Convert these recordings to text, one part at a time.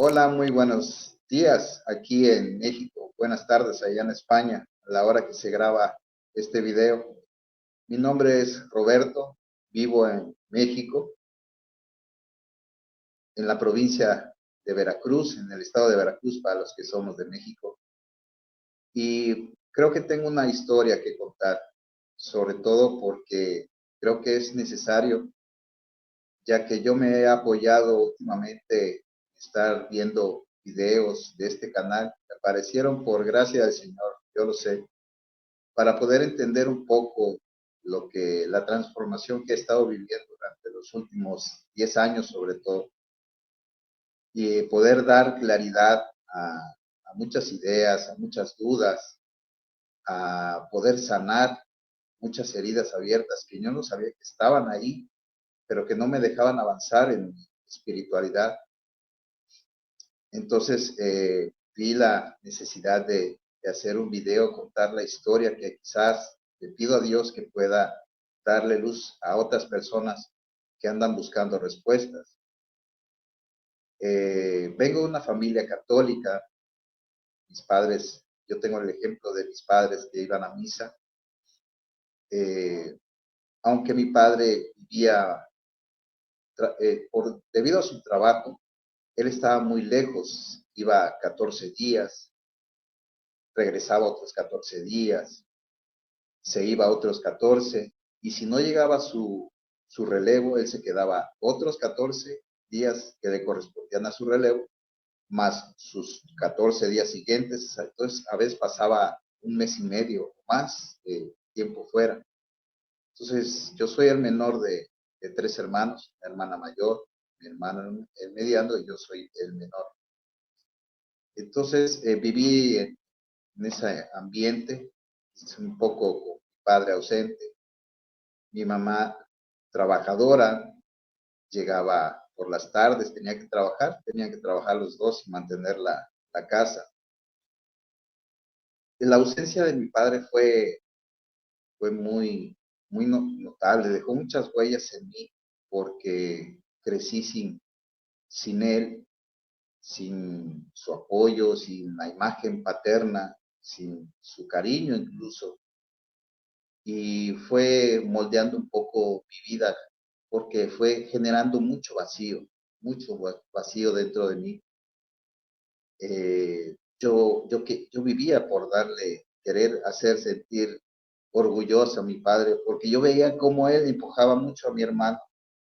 Hola, muy buenos días aquí en México. Buenas tardes allá en España, a la hora que se graba este video. Mi nombre es Roberto, vivo en México, en la provincia de Veracruz, en el estado de Veracruz, para los que somos de México. Y creo que tengo una historia que contar, sobre todo porque creo que es necesario, ya que yo me he apoyado últimamente estar viendo videos de este canal, me aparecieron por gracia del Señor, yo lo sé, para poder entender un poco la transformación que he estado viviendo durante los últimos 10 años sobre todo, y poder dar claridad a muchas ideas, a muchas dudas, a poder sanar muchas heridas abiertas que yo no sabía que estaban ahí, pero que no me dejaban avanzar en mi espiritualidad. Entonces vi la necesidad de hacer un video, contar la historia que quizás le pido a Dios que pueda darle luz a otras personas que andan buscando respuestas. Vengo de una familia católica, mis padres, yo tengo el ejemplo de mis padres que iban a misa, eh, aunque mi padre vivía, debido a su trabajo, él estaba muy lejos, iba 14 días, regresaba otros 14 días, se iba otros 14, y si no llegaba su relevo, él se quedaba otros 14 días que le correspondían a su relevo, más sus 14 días siguientes. Entonces, a veces pasaba un mes y medio o más de tiempo fuera. Entonces, yo soy el menor de tres hermanos, mi hermana mayor, mi hermano el mediano y yo soy el menor. Entonces, viví en ese ambiente, un poco con mi padre ausente, mi mamá trabajadora, llegaba por las tardes, tenían que trabajar los dos y mantener la casa. La ausencia de mi padre fue muy notable, dejó muchas huellas en mí porque crecí sin él, sin su apoyo, sin la imagen paterna, sin su cariño incluso. Y fue moldeando un poco mi vida porque fue generando mucho vacío dentro de mí. Yo vivía por querer hacer sentir orgulloso a mi padre, porque yo veía cómo él empujaba mucho a mi hermano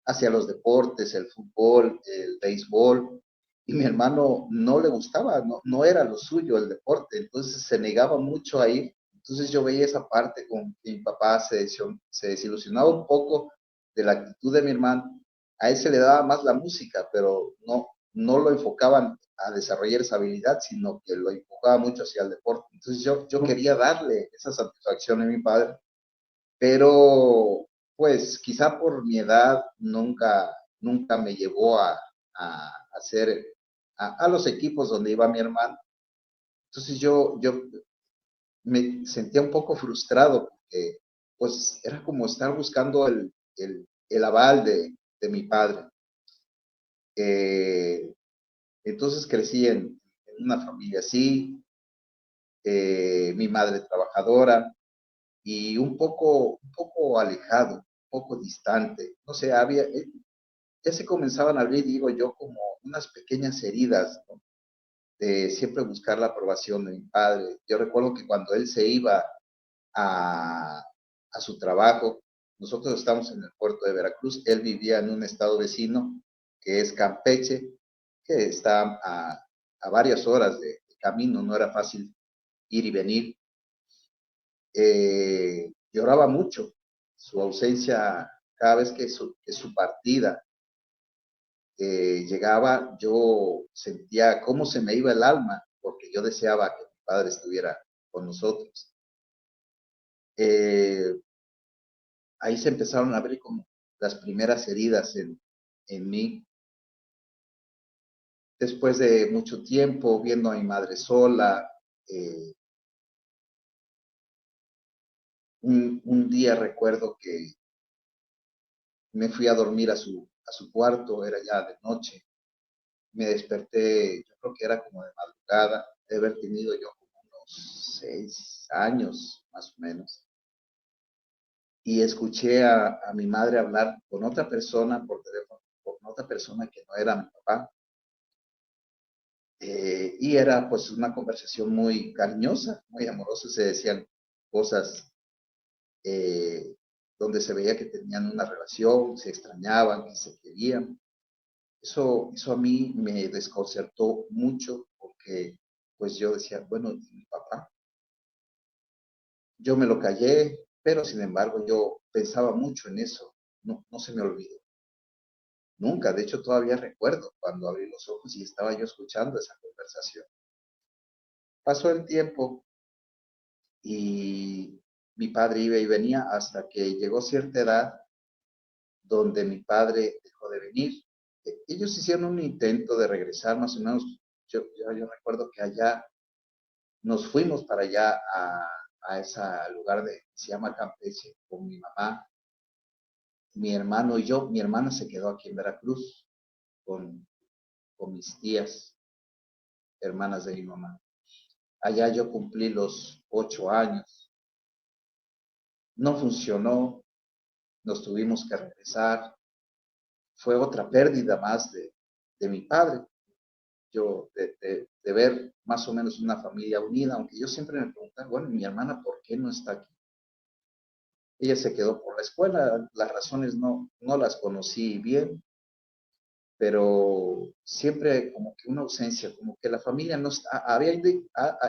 hacia los deportes, el fútbol, el béisbol, y mi hermano no le gustaba, no era lo suyo el deporte, entonces se negaba mucho a ir. Entonces yo veía esa parte con que mi papá se desilusionaba un poco de la actitud de mi hermano. A él se le daba más la música, pero no lo enfocaban a desarrollar esa habilidad, sino que lo enfocaba mucho hacia el deporte. Entonces yo quería darle esa satisfacción a mi padre, pero pues quizá por mi edad nunca me llevó a hacer a los equipos donde iba mi hermano. Entonces yo me sentía un poco frustrado porque pues era como estar buscando el aval de mi padre. Eh, entonces crecí en una familia así, mi madre trabajadora y un poco alejado, un poco distante. No sé, ya se comenzaban a abrir, digo yo, como unas pequeñas heridas, ¿no? De siempre buscar la aprobación de mi padre. Yo recuerdo que cuando él se iba a, a su trabajo, nosotros estamos en el puerto de Veracruz, él vivía en un estado vecino que es Campeche, que está a varias horas de camino, no era fácil ir y venir. Lloraba mucho su ausencia cada vez que su partida llegaba, yo sentía cómo se me iba el alma, porque yo deseaba que mi padre estuviera con nosotros. Eh, Ahí se empezaron a abrir como las primeras heridas en mí. Después de mucho tiempo viendo a mi madre sola, eh, un día recuerdo que me fui a dormir a su cuarto, era ya de noche, me desperté, yo creo que era como de madrugada, de haber tenido yo como unos 6 años, más o menos, y escuché a mi madre hablar con otra persona por teléfono, con otra persona que no era mi papá, y era pues una conversación muy cariñosa, muy amorosa, se decían cosas eh, donde se veía que tenían una relación, se extrañaban, que se querían. Eso a mí me desconcertó mucho porque pues yo decía, bueno, ¿y mi papá? Yo me lo callé, pero sin embargo yo pensaba mucho en eso, no se me olvidó. Nunca, de hecho todavía recuerdo cuando abrí los ojos y estaba yo escuchando esa conversación. Pasó el tiempo y mi padre iba y venía hasta que llegó cierta edad donde mi padre dejó de venir. Ellos hicieron un intento de regresar más o menos, yo recuerdo que allá nos fuimos para allá a ese lugar se llama Campeche con mi mamá, mi hermano y yo. Mi hermana se quedó aquí en Veracruz con, con mis tías, hermanas de mi mamá. Allá yo cumplí los 8 años. No funcionó, nos tuvimos que regresar. Fue otra pérdida más de mi padre. Yo, de ver más o menos una familia unida, aunque yo siempre me preguntaba, bueno, mi hermana, ¿por qué no está aquí? Ella se quedó por la escuela, las razones no las conocí bien, pero siempre como que una ausencia, como que la familia no está, había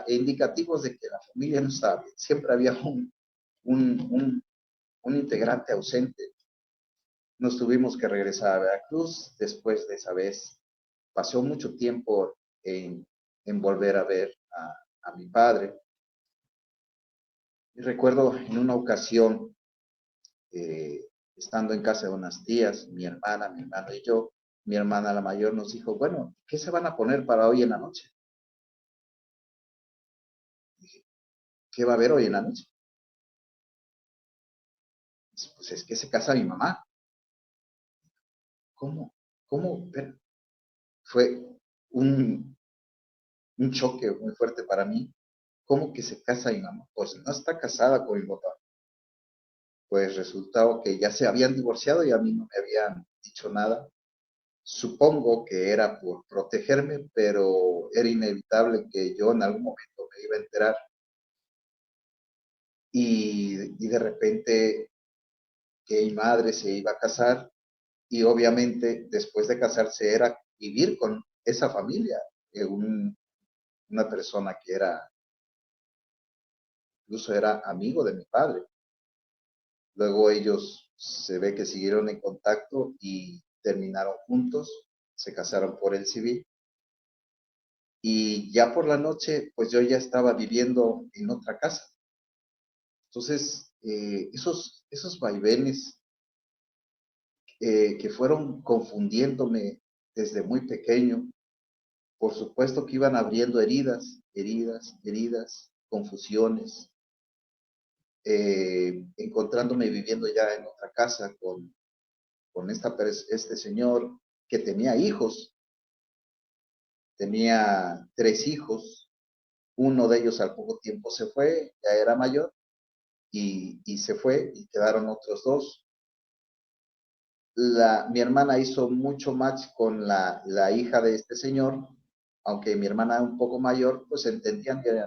indicativos de que la familia no estaba bien, siempre había un, un, un integrante ausente. Nos tuvimos que regresar a Veracruz después de esa vez. Pasó mucho tiempo en volver a ver a mi padre. Y recuerdo en una ocasión, estando en casa de unas tías, mi hermano y yo, mi hermana la mayor nos dijo, bueno, ¿qué se van a poner para hoy en la noche? Dije, ¿qué va a haber hoy en la noche? Dice, pues es que se casa mi mamá. ¿Cómo? ¿Cómo? Pero fue un, un choque muy fuerte para mí. ¿Cómo que se casa mi mamá? Pues no está casada con mi papá. Pues resultaba que ya se habían divorciado y a mí no me habían dicho nada. Supongo que era por protegerme, pero era inevitable que yo en algún momento me iba a enterar y de repente que mi madre se iba a casar y obviamente después de casarse era vivir con esa familia, una persona que incluso era amigo de mi padre. Luego ellos se ve que siguieron en contacto y terminaron juntos, se casaron por el civil y ya por la noche pues yo ya estaba viviendo en otra casa. Entonces, esos vaivenes que fueron confundiéndome desde muy pequeño, por supuesto que iban abriendo heridas, heridas, heridas, confusiones, encontrándome viviendo ya en otra casa con este señor que tenía hijos, tenía 3 hijos, uno de ellos al poco tiempo se fue, ya era mayor, y se fue y quedaron otros dos. Mi hermana hizo mucho match con la hija de este señor, aunque mi hermana un poco mayor, pues entendían que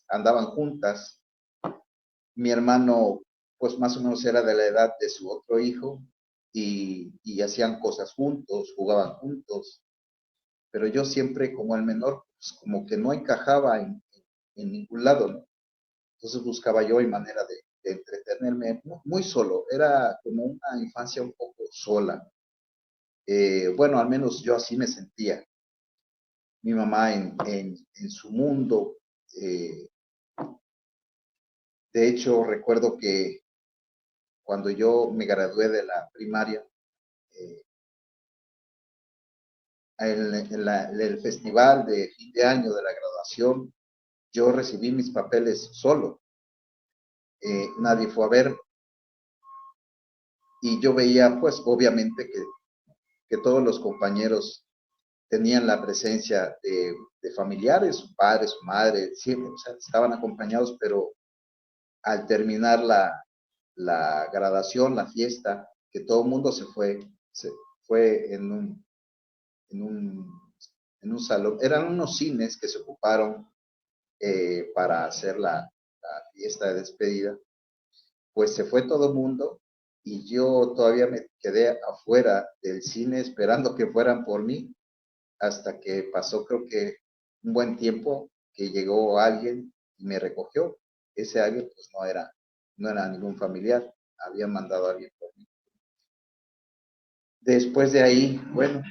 andaban juntas. Mi hermano, pues más o menos era de la edad de su otro hijo y hacían cosas juntos, jugaban juntos, pero yo siempre como el menor, pues como que no encajaba en ningún lado, ¿no? Entonces buscaba yo mi manera de entretenerme muy solo, era como una infancia un poco sola. Bueno, al menos yo así me sentía. Mi mamá en su mundo. eh, de hecho, recuerdo que cuando yo me gradué de la primaria, eh, en el festival de fin de año de la graduación, yo recibí mis papeles solo. Nadie fue a ver y yo veía, pues, obviamente que todos los compañeros tenían la presencia de familiares, su padre, su madre, siempre, o sea, estaban acompañados, pero al terminar la graduación, la fiesta, que todo el mundo se fue en un, en un salón, eran unos cines que se ocuparon para hacer la fiesta de despedida, pues se fue todo el mundo y yo todavía me quedé afuera del cine esperando que fueran por mí hasta que pasó creo que un buen tiempo que llegó alguien y me recogió. Ese alguien pues no era ningún familiar, había mandado a alguien por mí. Después de ahí, bueno,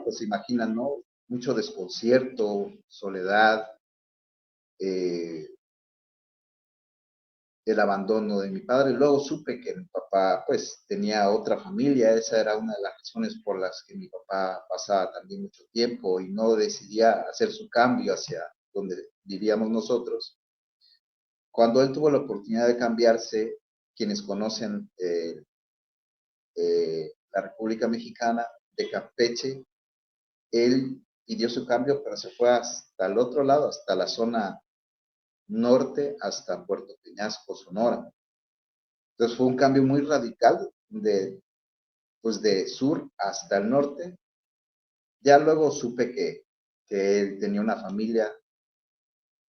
pues se imaginan, ¿no? Mucho desconcierto, soledad, eh, el abandono de mi padre. Luego supe que mi papá pues tenía otra familia, esa era una de las razones por las que mi papá pasaba también mucho tiempo y no decidía hacer su cambio hacia donde vivíamos nosotros. Cuando él tuvo la oportunidad de cambiarse, quienes conocen la República Mexicana de Campeche, él pidió su cambio, pero se fue hasta el otro lado, hasta la zona norte, hasta Puerto Peñasco, Sonora. Entonces fue un cambio muy radical pues de sur hasta el norte. Ya luego supe que él tenía una familia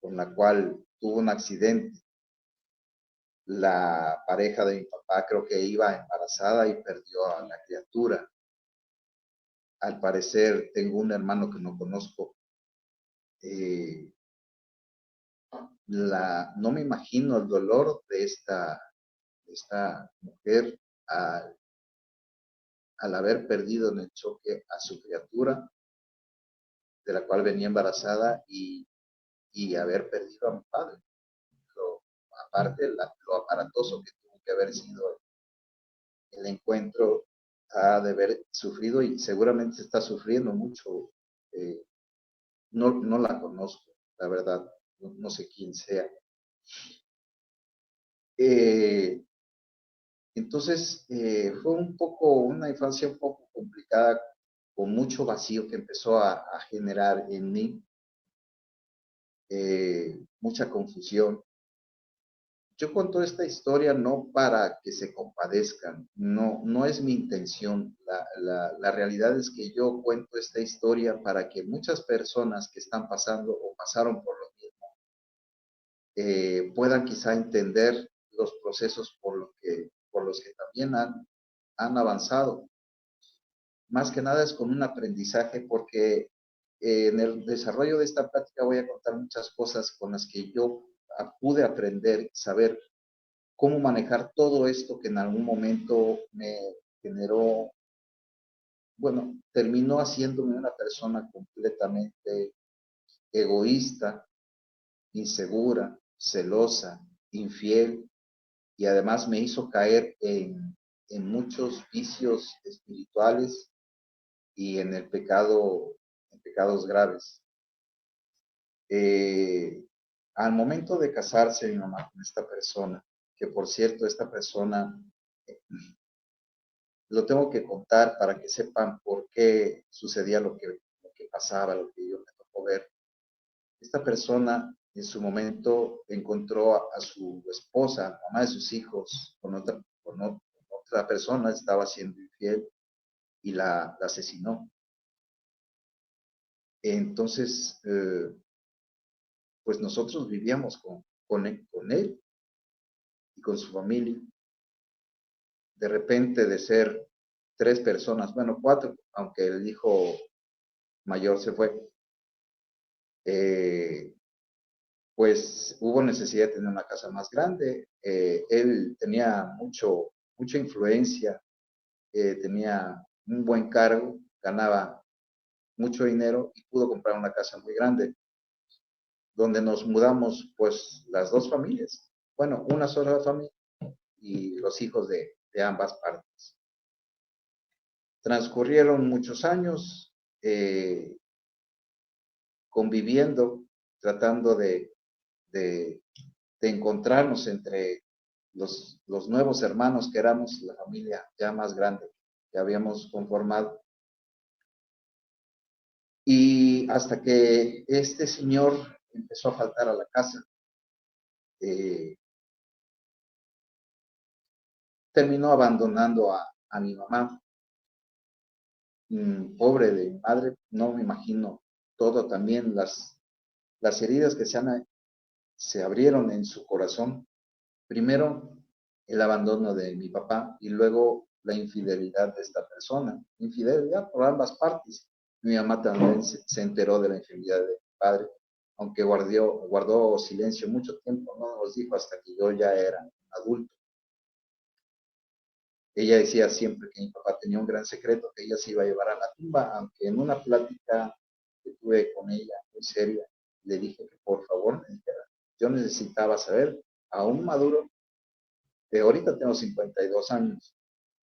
con la cual tuvo un accidente. La pareja de mi papá creo que iba embarazada y perdió a la criatura. Al parecer tengo un hermano que no conozco. Eh, no me imagino el dolor de esta mujer al, al haber perdido en el choque a su criatura, de la cual venía embarazada, y haber perdido a mi padre. Lo, aparte, lo aparatoso que tuvo que haber sido el encuentro, ha de haber sufrido y seguramente está sufriendo mucho. Eh, no la conozco, la verdad, no sé quién sea. Eh, entonces, fue un poco, una infancia un poco complicada, con mucho vacío que empezó a generar en mí, mucha confusión. Yo cuento esta historia no para que se compadezcan, no es mi intención. La realidad es que yo cuento esta historia para que muchas personas que están pasando o pasaron por lo mismo puedan quizá entender los procesos por los que también han avanzado. Más que nada es con un aprendizaje porque en el desarrollo de esta plática voy a contar muchas cosas con las que yo pude aprender, saber cómo manejar todo esto que en algún momento me generó, bueno, terminó haciéndome una persona completamente egoísta, insegura, celosa, infiel, y además me hizo caer en muchos vicios espirituales y en el pecado, en pecados graves. Eh, Al momento de casarse mi mamá con esta persona, que por cierto, esta persona lo tengo que contar para que sepan por qué sucedía lo que pasaba, lo que yo me tocó ver. Esta persona en su momento encontró a su esposa, mamá de sus hijos, con otra persona, estaba siendo infiel y la asesinó. Entonces, pues nosotros vivíamos con él y con su familia. De repente de ser tres personas, bueno, cuatro, aunque el hijo mayor se fue, eh, pues hubo necesidad de tener una casa más grande. Él tenía mucha influencia, tenía un buen cargo, ganaba mucho dinero y pudo comprar una casa muy grande, donde nos mudamos pues las dos familias. Bueno, una sola familia y los hijos de ambas partes. Transcurrieron muchos años conviviendo, tratando de, de encontrarnos entre los nuevos hermanos que éramos la familia ya más grande que habíamos conformado. Y hasta que este señor empezó a faltar a la casa, eh, terminó abandonando a mi mamá. Pobre de mi madre, no me imagino todo también, las heridas que se abrieron en su corazón. Primero, el abandono de mi papá y luego la infidelidad de esta persona. Infidelidad por ambas partes. Mi mamá también se enteró de la infidelidad de mi padre, aunque guardó silencio mucho tiempo, no nos dijo hasta que yo ya era adulto. Ella decía siempre que mi papá tenía un gran secreto que ella se iba a llevar a la tumba, aunque en una plática que tuve con ella muy seria, le dije que por favor me dijera. Yo necesitaba saber, aún maduro, de ahorita tengo 52 años,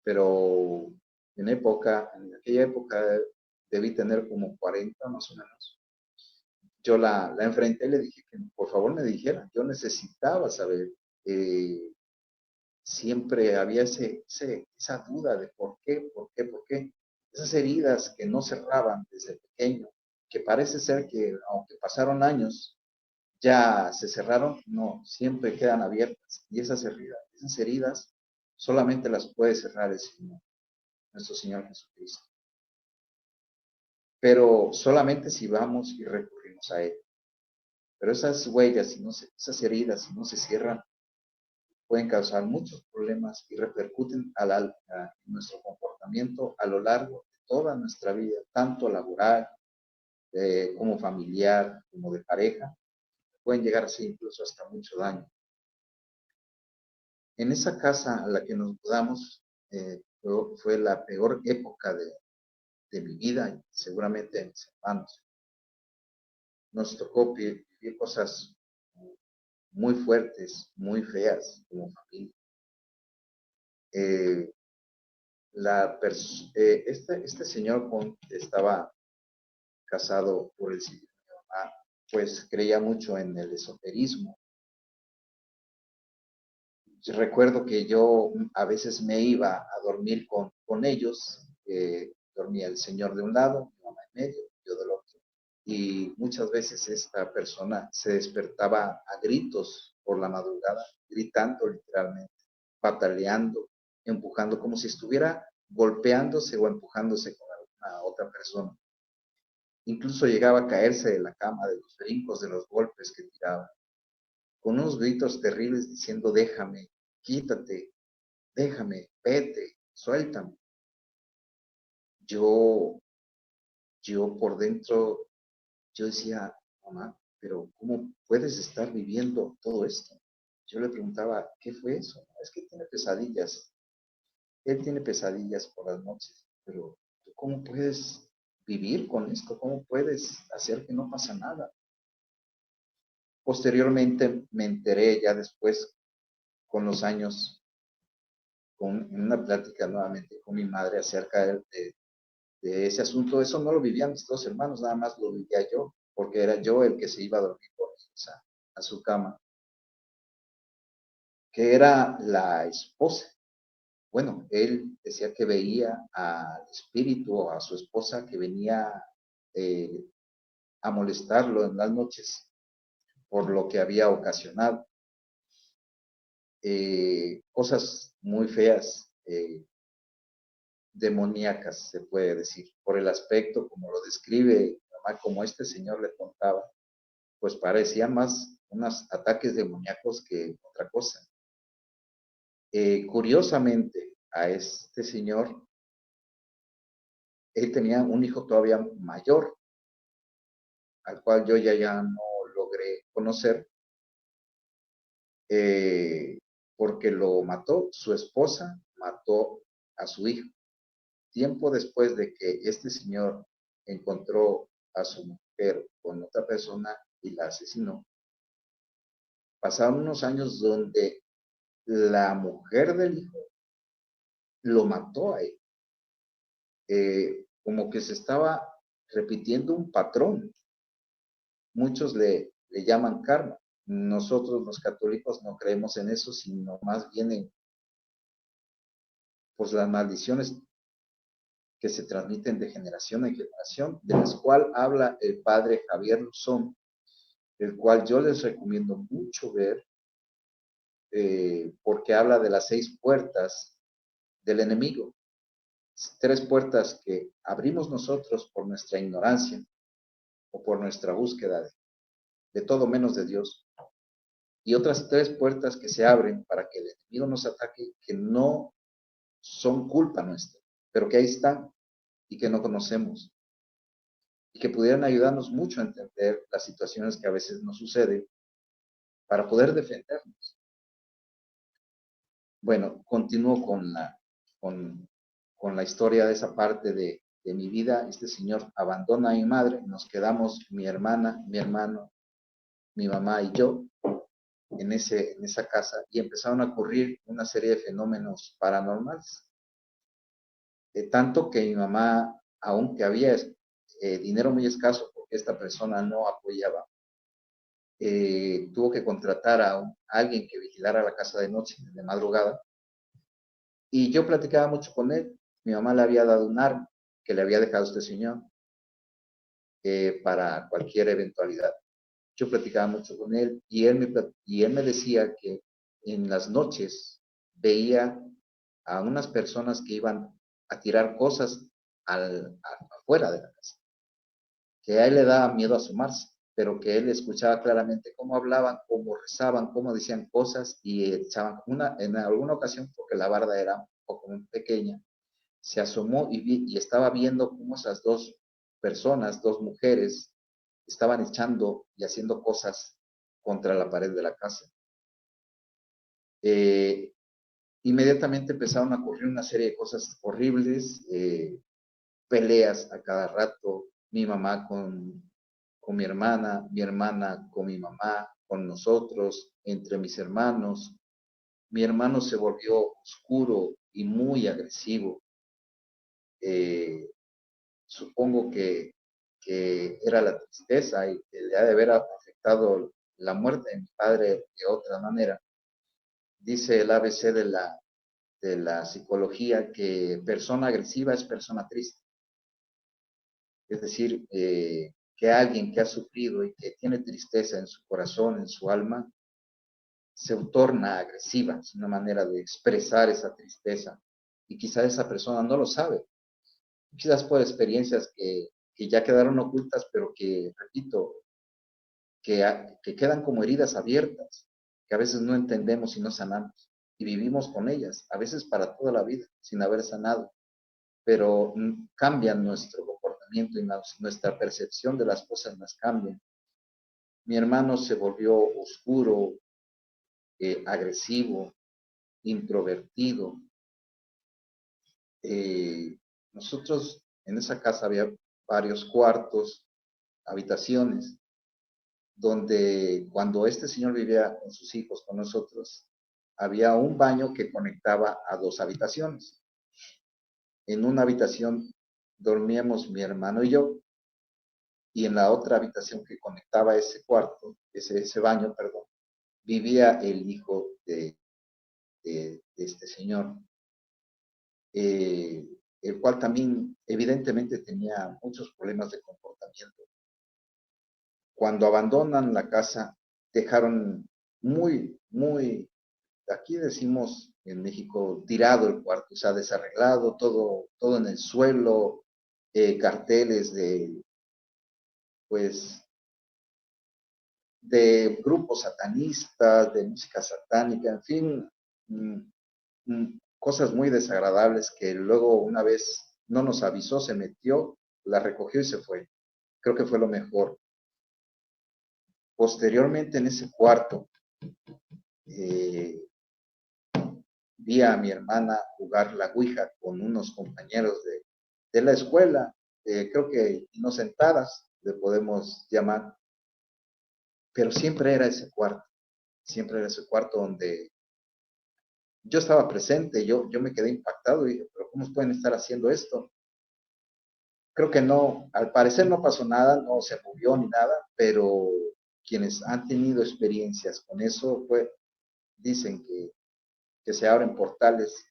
pero en aquella época debí tener como 40 más o menos. Yo la enfrenté y le dije que por favor me dijera, yo necesitaba saber. Eh, Siempre había esa duda de por qué. Esas heridas que no cerraban desde pequeño, que parece ser que aunque pasaron años, ya se cerraron, no, siempre quedan abiertas. Y esas heridas solamente las puede cerrar el Señor, nuestro Señor Jesucristo. Pero solamente si vamos y recurrimos a Él. Pero esas huellas, esas heridas, si no se cierran, pueden causar muchos problemas y repercuten en nuestro comportamiento a lo largo de toda nuestra vida, tanto laboral como familiar, como de pareja. Pueden llegar a ser incluso hasta mucho daño. En esa casa a la que nos mudamos fue la peor época de mi vida y seguramente de mis hermanos. Nos tocó vivir cosas muy fuertes, muy feas como familia. Eh, este señor con que estaba casado por el civil, mi mamá, pues creía mucho en el esoterismo. Yo recuerdo que yo a veces me iba a dormir con ellos, dormía el señor de un lado, mi mamá en medio, yo del otro. Y muchas veces esta persona se despertaba a gritos por la madrugada, gritando literalmente, pataleando, empujando, como si estuviera golpeándose o empujándose con alguna otra persona. Incluso llegaba a caerse de la cama, de los brincos, de los golpes que tiraba, con unos gritos terribles diciendo, déjame, quítate, déjame, vete, suéltame. Yo, yo por dentro, yo decía, mamá, pero ¿cómo puedes estar viviendo todo esto? Yo le preguntaba, ¿qué fue eso? Es que tiene pesadillas. Él tiene pesadillas por las noches, pero ¿tú cómo puedes vivir con esto? ¿Cómo puedes hacer que no pasa nada? Posteriormente me enteré ya después, con los años, en una plática nuevamente con mi madre acerca de ese asunto. Eso no lo vivían mis dos hermanos, nada más lo vivía yo, porque era yo el que se iba a dormir con ellos a su cama, que era la esposa. Bueno, él decía que veía al espíritu o a su esposa que venía eh, a molestarlo en las noches por lo que había ocasionado. Cosas muy feas, demoníacas, se puede decir, por el aspecto, como lo describe, como este señor le contaba, pues parecía más unos ataques demoníacos que otra cosa. Curiosamente, a este señor, él tenía un hijo todavía mayor, al cual yo ya no logré conocer, eh, porque lo mató, su esposa mató a su hijo. Tiempo después de que este señor encontró a su mujer con otra persona y la asesinó, pasaron unos años donde la mujer del hijo lo mató a él, como que se estaba repitiendo un patrón. Muchos le llaman karma. Nosotros los católicos no creemos en eso, sino más bien en pues, las maldiciones que se transmiten de generación en generación, de las cuales habla el padre Javier Luzón, el cual yo les recomiendo mucho ver, porque habla de las 6 puertas del enemigo. 3 puertas que abrimos nosotros por nuestra ignorancia o por nuestra búsqueda de todo menos de Dios. Y otras 3 puertas que se abren para que el enemigo nos ataque, que no son culpa nuestra, pero que ahí están y que no conocemos y que pudieran ayudarnos mucho a entender las situaciones que a veces nos suceden para poder defendernos. Bueno, continúo con la historia de esa parte de mi vida. Este señor abandona a mi madre, nos quedamos mi hermana, mi hermano, mi mamá y yo en esa casa, y empezaron a ocurrir una serie de fenómenos paranormales. Tanto que mi mamá, aunque había dinero muy escaso porque esta persona no apoyaba, tuvo que contratar a alguien que vigilara la casa de noche, de madrugada, y yo platicaba mucho con él. Mi mamá le había dado un arma que le había dejado este señor, para cualquier eventualidad. Yo platicaba mucho con él y él me decía que en las noches veía a unas personas que iban a tirar cosas afuera de la casa, que a él le daba miedo asomarse, pero que él escuchaba claramente cómo hablaban, cómo rezaban, cómo decían cosas y echaban en alguna ocasión, porque la barda era un poco muy pequeña, se asomó y estaba viendo cómo esas 2 personas, 2 mujeres, estaban echando y haciendo cosas contra la pared de la casa. Eh, Inmediatamente empezaron a ocurrir una serie de cosas horribles, peleas a cada rato, mi mamá con mi hermana con mi mamá, con nosotros, entre mis hermanos. Mi hermano se volvió oscuro y muy agresivo. Eh, Supongo que era la tristeza y que le ha de haber afectado la muerte de mi padre de otra manera. Dice el ABC de la psicología que persona agresiva es persona triste. Es decir, que alguien que ha sufrido y que tiene tristeza en su corazón, en su alma, se torna agresiva. Es una manera de expresar esa tristeza. Y quizás esa persona no lo sabe. Quizás por experiencias que ya quedaron ocultas, pero que, repito, que quedan como heridas abiertas, que a veces no entendemos y no sanamos. Y vivimos con ellas, a veces para toda la vida, sin haber sanado. Pero cambian nuestro comportamiento y nuestra percepción de las cosas las cambian. Mi hermano se volvió oscuro, agresivo, introvertido. Eh, Nosotros en esa casa había varios cuartos, habitaciones, donde cuando este señor vivía con sus hijos, con nosotros, había un baño que conectaba a 2 habitaciones. En una habitación dormíamos mi hermano y yo, y en la otra habitación que conectaba ese cuarto, ese baño, perdón, vivía el hijo de este señor, eh, el cual también evidentemente tenía muchos problemas de comportamiento. Cuando abandonan la casa, dejaron muy, aquí decimos en México, tirado el cuarto, o sea, desarreglado, todo en el suelo, carteles pues, de grupos satanistas, de música satánica, en fin, cosas muy desagradables que luego una vez no nos avisó, se metió, la recogió y se fue. Creo que fue lo mejor. Posteriormente en ese cuarto, eh, vi a mi hermana jugar la Ouija con unos compañeros de la escuela, creo que inocentadas, le podemos llamar, pero siempre era ese cuarto donde yo estaba presente, yo me quedé impactado y dije, pero ¿cómo pueden estar haciendo esto? Creo que no, al parecer no pasó nada, no se movió ni nada, pero quienes han tenido experiencias con eso, pues, dicen que se abren portales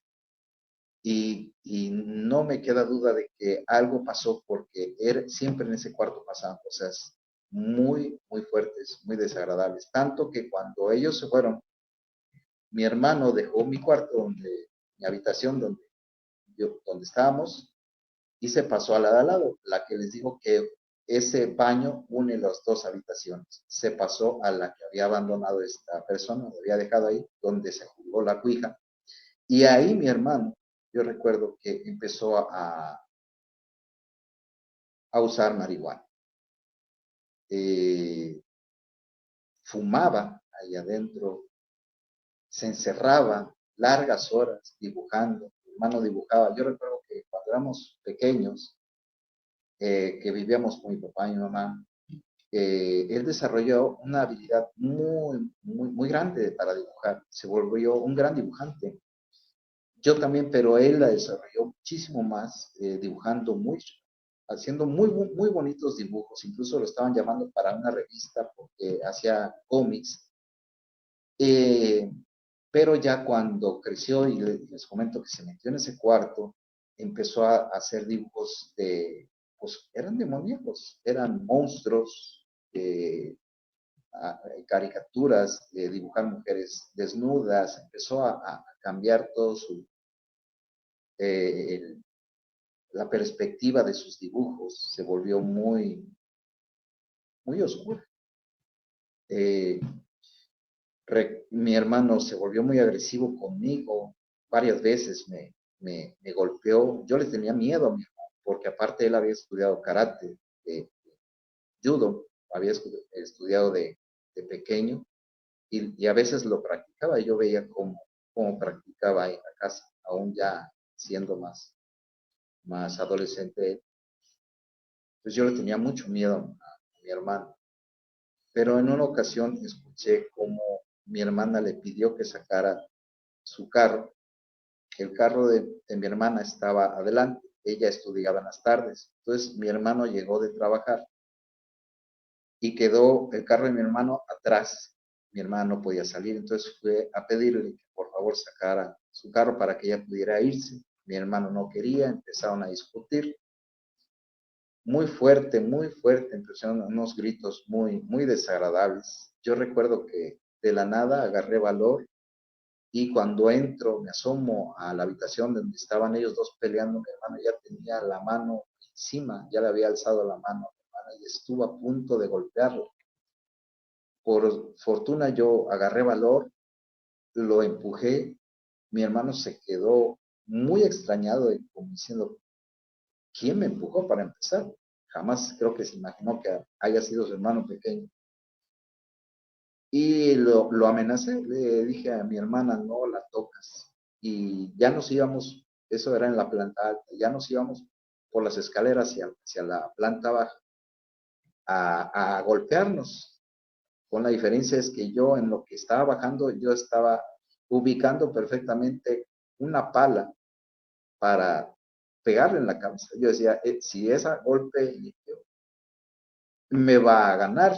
y no me queda duda de que algo pasó porque siempre en ese cuarto pasaban cosas muy, muy fuertes, muy desagradables. Tanto que cuando ellos se fueron, mi hermano dejó mi cuarto, mi habitación donde estábamos, y se pasó a la de al lado, la que les digo que ese baño une las dos habitaciones. Se pasó a la que había abandonado esta persona, lo había dejado ahí, donde se jugó la cuija. Y ahí mi hermano, yo recuerdo que empezó a usar marihuana. Eh, Fumaba ahí adentro, se encerraba largas horas dibujando. Mi hermano dibujaba. Yo recuerdo que cuando éramos pequeños, que vivíamos con mi papá y mi mamá, él desarrolló una habilidad muy, muy, muy grande para dibujar. Se volvió un gran dibujante. Yo también, pero él la desarrolló muchísimo más, dibujando haciendo muy, muy bonitos dibujos. Incluso lo estaban llamando para una revista porque hacía cómics. Eh, pero ya cuando creció y les comento que se metió en ese cuarto, empezó a hacer dibujos pues eran demoníacos, eran monstruos, caricaturas, dibujar mujeres desnudas, empezó a cambiar todo eh, la perspectiva de sus dibujos, se volvió muy, muy oscura. Eh, Mi hermano se volvió muy agresivo conmigo, varias veces me golpeó, yo le tenía miedo a mi hermano, porque aparte él había estudiado karate, judo, había estudiado de pequeño y a veces lo practicaba y yo veía cómo practicaba en la casa, aún ya siendo más adolescente. Pues yo le tenía mucho miedo a mi hermano, pero en una ocasión escuché cómo mi hermana le pidió que sacara su carro. El carro de mi hermana estaba adelante, ella estudiaba en las tardes. Entonces mi hermano llegó de trabajar y quedó el carro de mi hermano atrás. Mi hermana no podía salir, entonces fue a pedirle que por favor sacara su carro para que ella pudiera irse. Mi hermano no quería, empezaron a discutir muy fuerte, empezaron unos gritos muy, muy desagradables. Yo recuerdo que de la nada agarré valor y cuando entro, me asomo a la habitación donde estaban ellos dos peleando, mi hermano ya tenía la mano encima, ya le había alzado la mano a mi hermana y estuvo a punto de golpearlo. Por fortuna yo agarré valor, lo empujé, mi hermano se quedó muy extrañado y como diciendo, ¿quién me empujó para empezar? Jamás creo que se imaginó que haya sido su hermano pequeño. Y lo amenacé, le dije a mi hermana, no la tocas. Y ya nos íbamos, eso era en la planta alta, ya nos íbamos por las escaleras hacia la planta baja a golpearnos. Con la diferencia es que yo en lo que estaba bajando, yo estaba ubicando perfectamente una pala para pegarle en la cabeza. Yo decía, si ese golpe me va a ganar,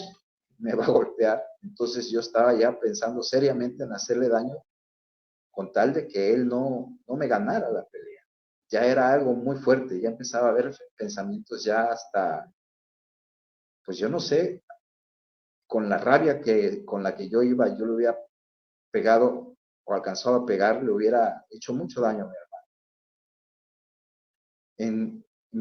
me va a golpear. Entonces yo estaba ya pensando seriamente en hacerle daño con tal de que él no me ganara la pelea. Ya era algo muy fuerte, ya empezaba a haber pensamientos ya hasta, pues yo no sé, con la rabia con la que yo iba, yo le hubiera pegado o alcanzado a pegar, le hubiera hecho mucho daño a mi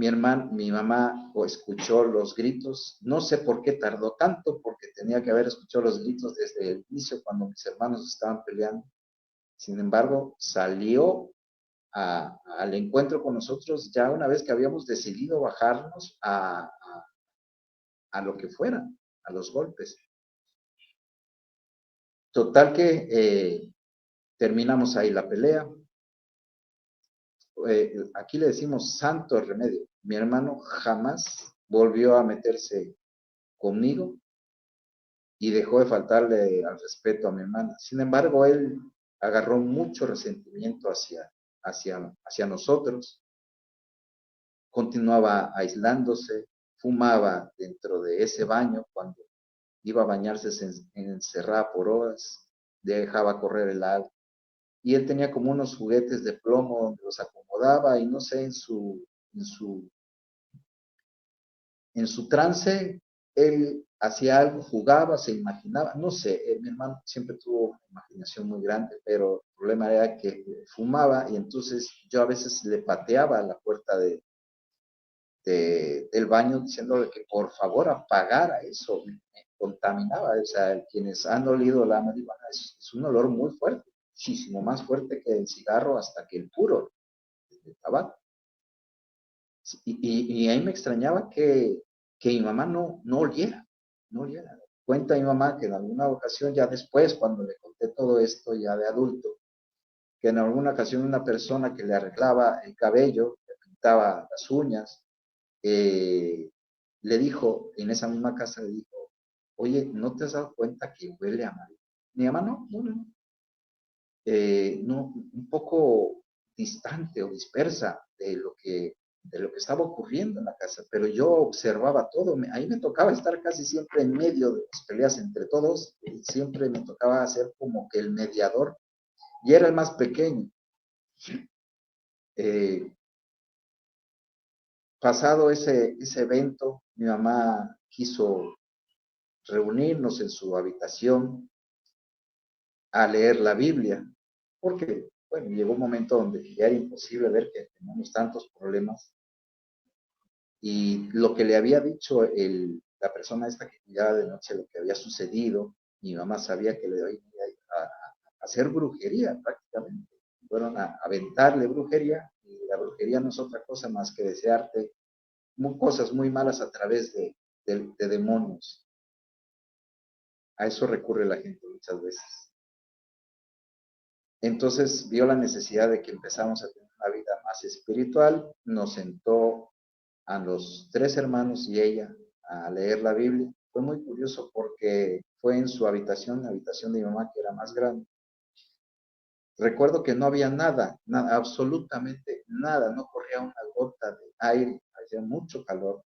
hermano. Mi mamá o escuchó los gritos, no sé por qué tardó tanto, porque tenía que haber escuchado los gritos desde el inicio cuando mis hermanos estaban peleando. Sin embargo, salió al encuentro con nosotros ya una vez que habíamos decidido bajarnos a lo que fuera, a los golpes. Total que terminamos ahí la pelea. Aquí le decimos santo remedio. Mi hermano jamás volvió a meterse conmigo y dejó de faltarle al respeto a mi hermana. Sin embargo, él agarró mucho resentimiento hacia nosotros, continuaba aislándose, fumaba dentro de ese baño cuando iba a bañarse, se encerraba por horas, dejaba correr el agua. y él tenía como unos juguetes de plomo donde los acomodaba y no sé, en su trance, él hacía algo, jugaba, se imaginaba, no sé, mi hermano siempre tuvo una imaginación muy grande, pero el problema era que fumaba y entonces yo a veces le pateaba la puerta del baño diciéndole que por favor apagara eso, me contaminaba, o sea, quienes han olido la marihuana es un olor muy fuerte, muchísimo más fuerte que el cigarro hasta que el puro de tabaco. Y ahí me extrañaba que mi mamá no oliera, no oliera. Cuenta mi mamá que en alguna ocasión, ya después, cuando le conté todo esto ya de adulto, que en alguna ocasión una persona que le arreglaba el cabello, le pintaba las uñas, le dijo, en esa misma casa le dijo, oye, ¿no te has dado cuenta que huele a marihuana? Mi mamá no. No, un poco distante o dispersa de lo que estaba ocurriendo en la casa, pero yo observaba todo, ahí me tocaba estar casi siempre en medio de las peleas entre todos, y siempre me tocaba hacer como que el mediador, y era el más pequeño. Eh, Pasado ese evento, mi mamá quiso reunirnos en su habitación a leer la Biblia, porque, bueno, llegó un momento donde ya era imposible ver que teníamos tantos problemas y lo que le había dicho la persona esta que cuidaba de noche, lo que había sucedido, mi mamá sabía que le iba a hacer brujería prácticamente. Fueron a aventarle brujería y la brujería no es otra cosa más que desearte cosas muy malas a través de demonios. A eso recurre la gente muchas veces. Entonces vio la necesidad de que empezamos a tener una vida más espiritual, nos sentó a los tres hermanos y ella a leer la Biblia. Fue muy curioso porque fue en su habitación, la habitación de mi mamá, que era más grande. Recuerdo que no había nada, absolutamente nada, no corría una gota de aire, hacía mucho calor.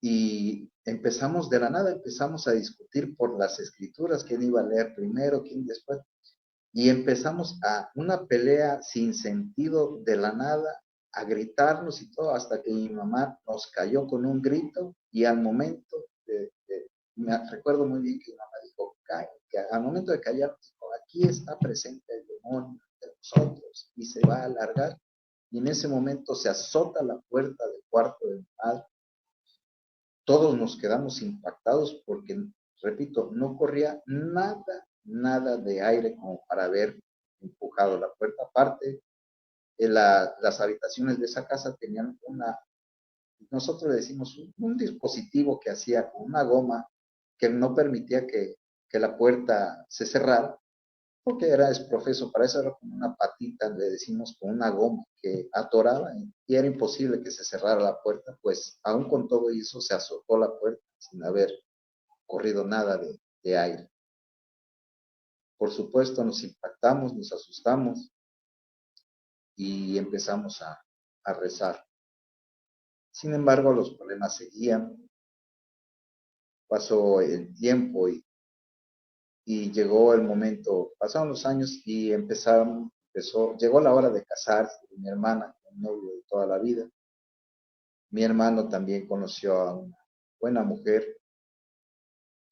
Y empezamos de la nada, empezamos a discutir por las escrituras, quién iba a leer primero, quién después. Y empezamos a una pelea sin sentido de la nada, a gritarnos y todo, hasta que mi mamá nos cayó con un grito y al momento, me recuerdo muy bien que mi mamá dijo, que al momento de callar, dijo, aquí está presente el demonio de nosotros y se va a alargar. Y en ese momento se azota la puerta del cuarto de mi madre. Todos nos quedamos impactados porque, repito, no corría nada de aire como para haber empujado la puerta. Aparte, las habitaciones de esa casa tenían nosotros le decimos, un dispositivo que hacía con una goma que no permitía que la puerta se cerrara, porque es profeso, para eso era como una patita, le decimos, con una goma que atoraba y era imposible que se cerrara la puerta, pues aún con todo eso se azotó la puerta sin haber corrido nada de aire. Por supuesto nos impactamos, nos asustamos y empezamos a rezar. Sin embargo, los problemas seguían, pasó el tiempo y llegó el momento, pasaron los años y llegó la hora de casarse de mi hermana, el novio de toda la vida. Mi hermano también conoció a una buena mujer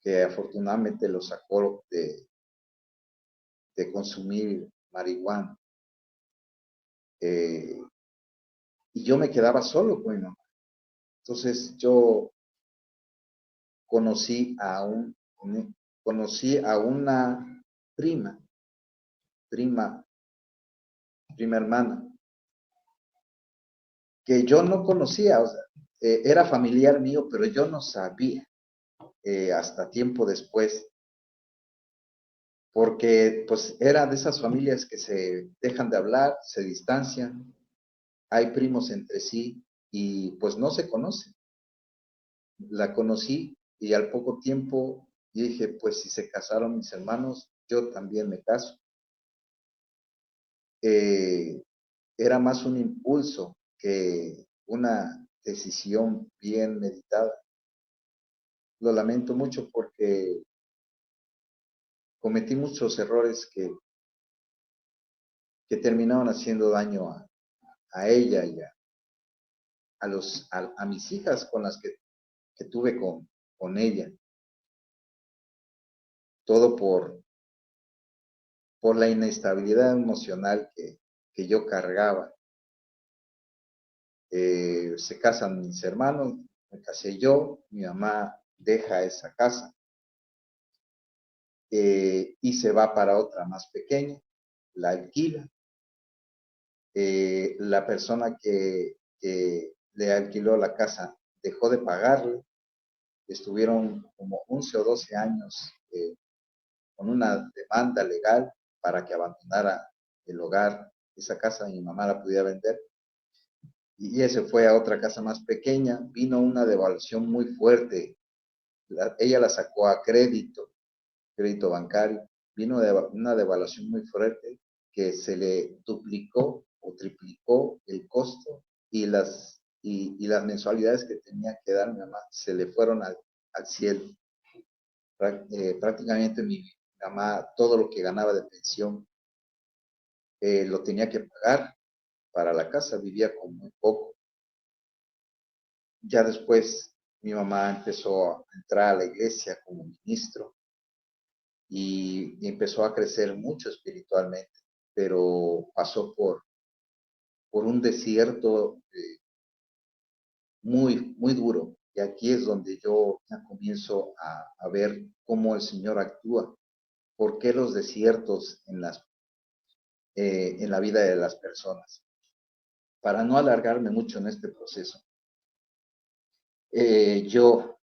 que afortunadamente lo sacó de consumir marihuana. Eh, y yo me quedaba solo con mi mamá. Entonces yo conocí a, un, conocí a una prima, prima, prima hermana, que yo no conocía, o sea, era familiar mío, pero yo no sabía hasta tiempo después, porque pues era de esas familias que se dejan de hablar, se distancian, hay primos entre sí y pues no se conocen. La conocí y al poco tiempo dije, pues si se casaron mis hermanos, yo también me caso. Eh, Era más un impulso que una decisión bien meditada. Lo lamento mucho porque cometí muchos errores que terminaron haciendo daño a ella y a mis hijas con las que tuve con ella. Todo por la inestabilidad emocional que yo cargaba. Se casan mis hermanos, me casé yo, mi mamá deja esa casa y se va para otra más pequeña, la alquila. La persona que le alquiló la casa dejó de pagarle, estuvieron como 11 o 12 años con una demanda legal para que abandonara el hogar, esa casa mi mamá la pudiera vender, y ella se fue a otra casa más pequeña, vino una devaluación muy fuerte, ella la sacó a crédito bancario, vino de una devaluación muy fuerte que se le duplicó o triplicó el costo y las mensualidades que tenía que dar mi mamá se le fueron al cielo. Prácticamente mi mamá todo lo que ganaba de pensión lo tenía que pagar para la casa, vivía con muy poco. Ya después mi mamá empezó a entrar a la iglesia como ministro y empezó a crecer mucho espiritualmente, pero pasó por un desierto muy duro. Y aquí es donde yo ya comienzo a ver cómo el Señor actúa, por qué los desiertos en la vida de las personas. Para no alargarme mucho en este proceso, yo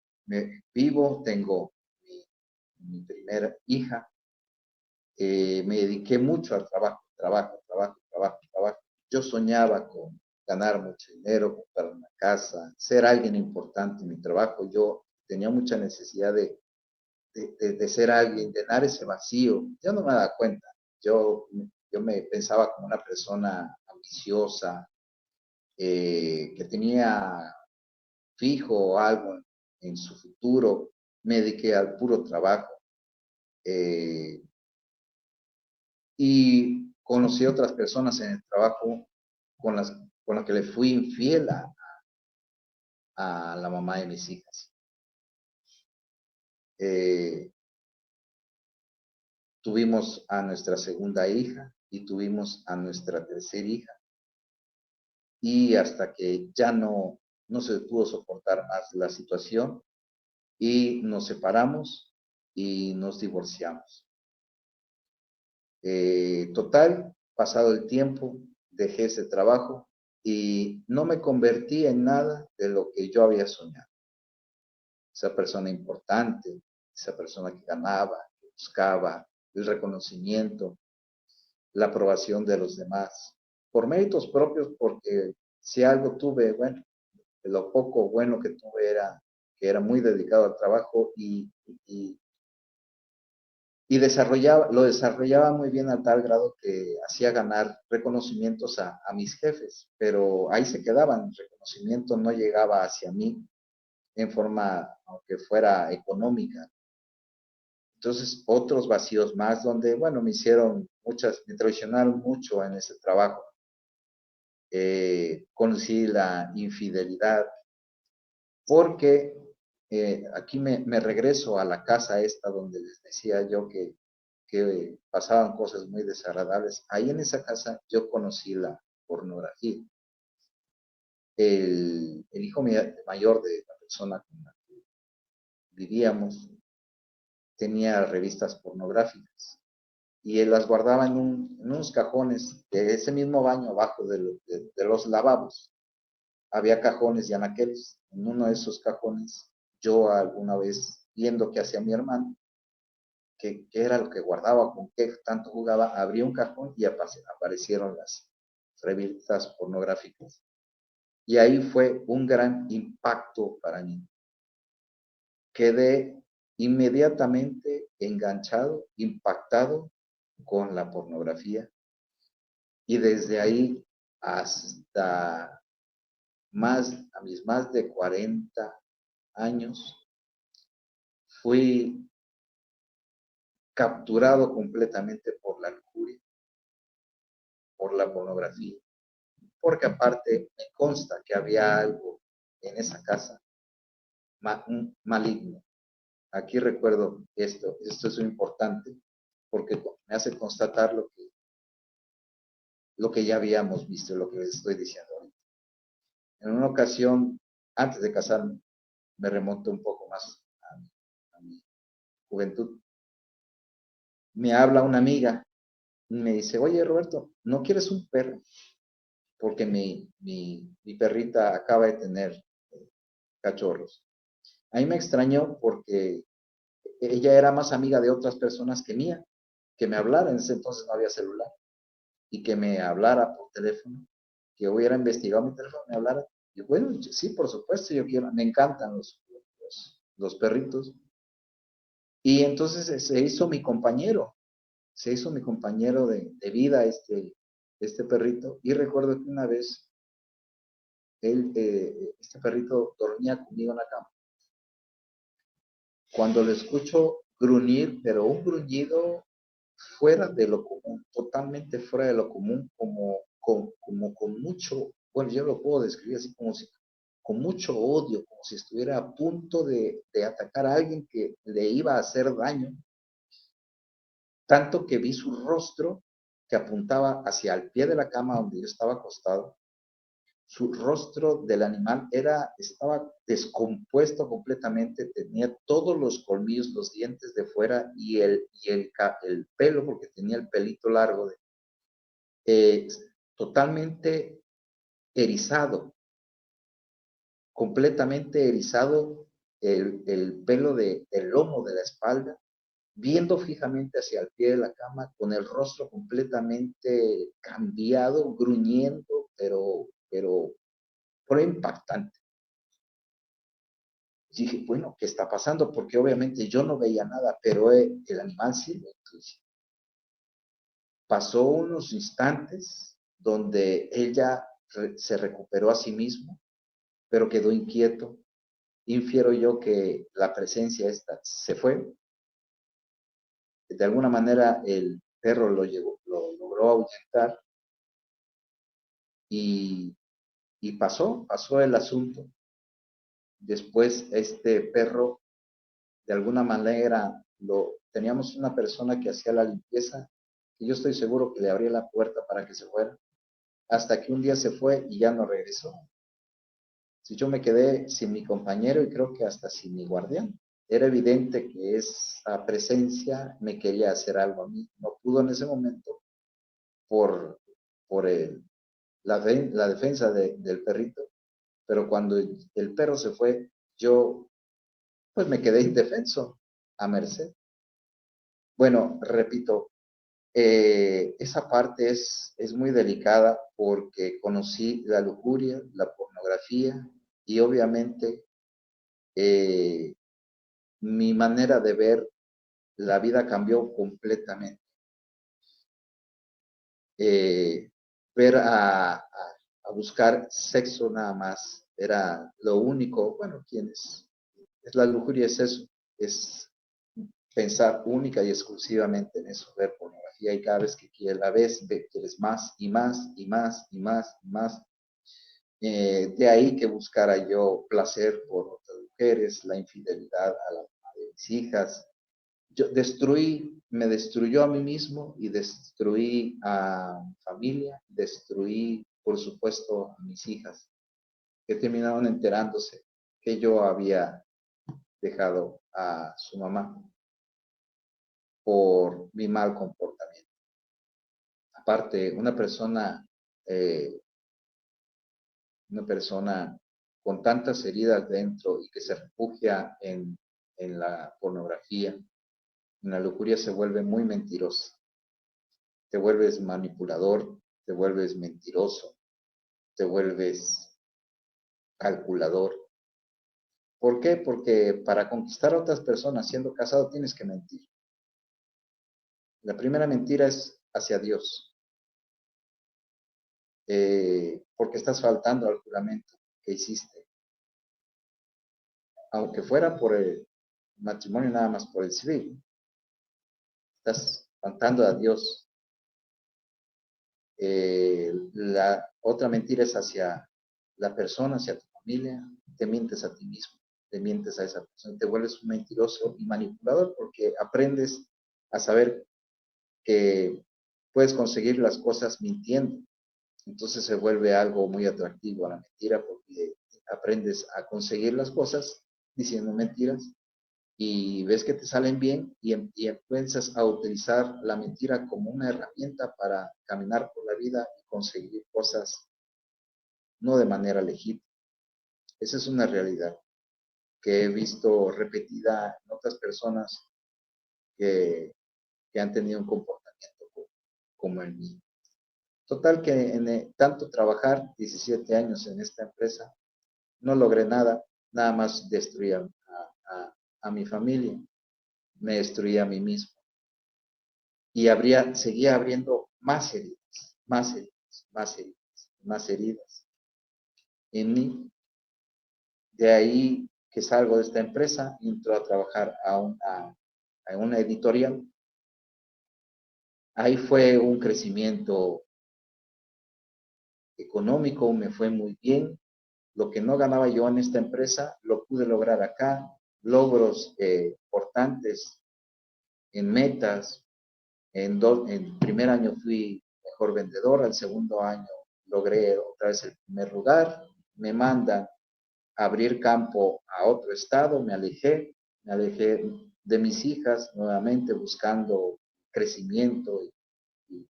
vivo, tengo mi primera hija, me dediqué mucho al trabajo. Yo soñaba con ganar mucho dinero, comprar una casa, ser alguien importante en mi trabajo. Yo tenía mucha necesidad de ser alguien, de llenar ese vacío. Yo no me daba cuenta. Yo, yo me pensaba como una persona ambiciosa, que tenía fijo algo en su futuro. Me dediqué al puro trabajo. Eh, y conocí otras personas en el trabajo con las que le fui infiel a la mamá de mis hijas. Eh, Tuvimos a nuestra segunda hija y tuvimos a nuestra tercera hija y hasta que ya no se pudo soportar más la situación y nos separamos y nos divorciamos. Total, pasado el tiempo, dejé ese trabajo y no me convertí en nada de lo que yo había soñado. Esa persona importante, esa persona que ganaba, que buscaba el reconocimiento, la aprobación de los demás, por méritos propios, porque si algo tuve, bueno, lo poco bueno que tuve era que era muy dedicado al trabajo y lo desarrollaba muy bien a tal grado que hacía ganar reconocimientos a mis jefes, pero ahí se quedaban, el reconocimiento no llegaba hacia mí en forma, aunque fuera económica. Entonces, otros vacíos más donde, bueno, me traicionaron mucho en ese trabajo. Conocí la infidelidad, porque aquí me regreso a la casa esta donde les decía yo que pasaban cosas muy desagradables. Ahí en esa casa yo conocí la pornografía. El hijo mayor de la persona con la que vivíamos tenía revistas pornográficas y él las guardaba en unos cajones de ese mismo baño abajo de los lavabos. Había cajones y anaqueles. En uno de esos cajones, yo alguna vez viendo que hacía mi hermano, que era lo que guardaba, con qué tanto jugaba, abría un cajón y aparecieron las revistas pornográficas. Y ahí fue un gran impacto para mí. Quedé inmediatamente enganchado, impactado con la pornografía y desde ahí hasta a mis más de 40 años fui capturado completamente por la lujuria, por la pornografía, porque aparte me consta que había algo en esa casa maligno. Aquí recuerdo esto es importante, porque me hace constatar lo que ya habíamos visto, lo que les estoy diciendo ahorita. En una ocasión, antes de casarme, me remonto un poco más a mi juventud, me habla una amiga y me dice, oye Roberto, ¿no quieres un perro? Porque mi perrita acaba de tener cachorros. A mí me extrañó porque ella era más amiga de otras personas que mía, que me hablara, en ese entonces no había celular, y que me hablara por teléfono, que hubiera investigado mi teléfono, me hablara. Y bueno, sí, por supuesto, yo quiero, me encantan los perritos. Y entonces se hizo mi compañero de vida este perrito. Y recuerdo que una vez este perrito dormía conmigo en la cama. Cuando lo escucho gruñir, pero un gruñido fuera de lo común, totalmente fuera de lo común, como con mucho, bueno, yo lo puedo describir así como si, con mucho odio, como si estuviera a punto de atacar a alguien que le iba a hacer daño, tanto que vi su rostro que apuntaba hacia el pie de la cama donde yo estaba acostado. Su rostro del animal estaba descompuesto completamente, tenía todos los colmillos, los dientes de fuera y el pelo, porque tenía el pelito largo, eh, totalmente erizado, completamente erizado, el pelo del lomo de la espalda, viendo fijamente hacia el pie de la cama, con el rostro completamente cambiado, gruñendo, pero fue impactante. Y dije, bueno, ¿qué está pasando? Porque obviamente yo no veía nada, pero el animal sí. Entonces, pasó unos instantes donde ella se recuperó a sí mismo, pero quedó inquieto. Infiero yo que la presencia esta se fue. De alguna manera el perro lo logró ahuyentar y, y pasó el asunto. Después este perro, de alguna manera, teníamos una persona que hacía la limpieza y yo estoy seguro que le abría la puerta para que se fuera, hasta que un día se fue y ya no regresó. Si yo me quedé sin mi compañero y creo que hasta sin mi guardián. Era evidente que esa presencia me quería hacer algo a mí. No pudo en ese momento por, por la defensa del perrito, pero cuando el perro se fue, yo pues me quedé indefenso, a merced. Bueno, repito, esa parte es muy delicada porque conocí la lujuria, la pornografía y obviamente mi manera de ver la vida cambió completamente. Eh, ver a buscar sexo nada más era lo único, bueno, ¿quién es la lujuria? Es eso, es pensar única y exclusivamente en eso, ver pornografía y cada vez que la ves, quieres más y más y más y más y más. De ahí que buscara yo placer por otras mujeres, la infidelidad a la mamá de mis hijas. Me destruyó a mí mismo y destruí a mi familia, destruí, por supuesto, a mis hijas, que terminaron enterándose que yo había dejado a su mamá por mi mal comportamiento. Aparte, eh, una persona con tantas heridas dentro y que se refugia en la pornografía, en la lujuria, se vuelve muy mentirosa. Te vuelves manipulador, te vuelves mentiroso, te vuelves calculador. ¿Por qué? Porque para conquistar a otras personas siendo casado tienes que mentir. La primera mentira es hacia Dios, porque estás faltando al juramento que hiciste, aunque fuera por el matrimonio nada más por el civil. estás espantando a Dios. La otra mentira es hacia la persona, hacia tu familia, te mientes a ti mismo, te mientes a esa persona, te vuelves un mentiroso y manipulador porque aprendes a saber que puedes conseguir las cosas mintiendo. Entonces se vuelve algo muy atractivo a la mentira porque aprendes a conseguir las cosas diciendo mentiras y ves que te salen bien y empiezas a utilizar la mentira como una herramienta para caminar por la vida y conseguir cosas no de manera legítima. Esa es una realidad que he visto repetida en otras personas que, que han tenido un comportamiento como el mío. Total que en tanto trabajar 17 años en esta empresa, no logré nada, nada más destruí a mi familia, me destruí a mí mismo y seguía abriendo más heridas, más heridas, más heridas, más heridas en mí. De ahí que salgo de esta empresa, entro a trabajar a una editorial. Ahí fue un crecimiento económico, me fue muy bien. Lo que no ganaba yo en esta empresa, lo pude lograr acá. Logros importantes en metas. En el primer año fui mejor vendedor, al segundo año logré otra vez el primer lugar. Me mandan a abrir campo a otro estado, me alejé de mis hijas nuevamente buscando crecimiento y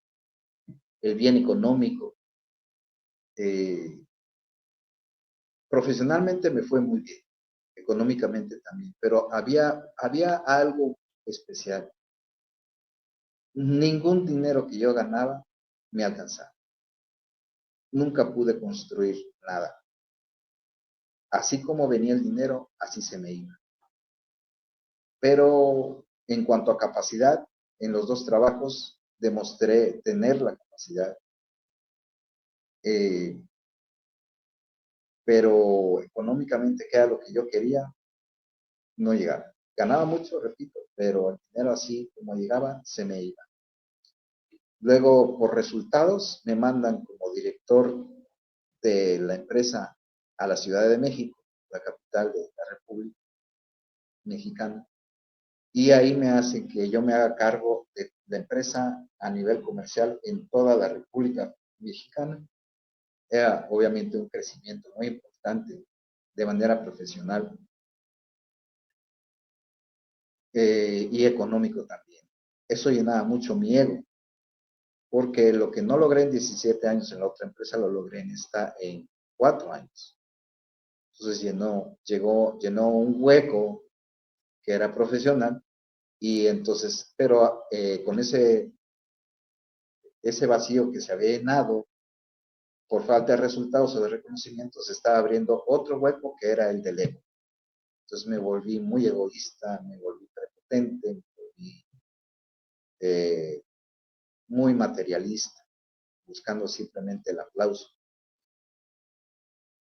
el bien económico. Eh, Profesionalmente me fue muy bien, económicamente también, pero había algo especial. Ningún dinero que yo ganaba me alcanzaba. Nunca pude construir nada. Así como venía el dinero, así se me iba. Pero en cuanto a capacidad, en los dos trabajos demostré tener la capacidad, eh, pero económicamente, que era lo que yo quería, no llegaba. Ganaba mucho, repito, pero el dinero así como llegaba, se me iba. Luego, por resultados, me mandan como director de la empresa a la Ciudad de México, la capital de la República Mexicana, y ahí me hacen que yo me haga cargo de la empresa a nivel comercial en toda la República Mexicana. Era obviamente un crecimiento muy importante de manera profesional y económico también. Eso llenaba mucho mi ego, porque lo que no logré en 17 años en la otra empresa lo logré en 4 años. Entonces llenó un hueco que era profesional y entonces, pero con ese vacío que se había llenado por falta de resultados o de reconocimiento, se estaba abriendo otro hueco que era el del ego. Entonces me volví muy egoísta, me volví prepotente, me volví eh, muy materialista, buscando simplemente el aplauso.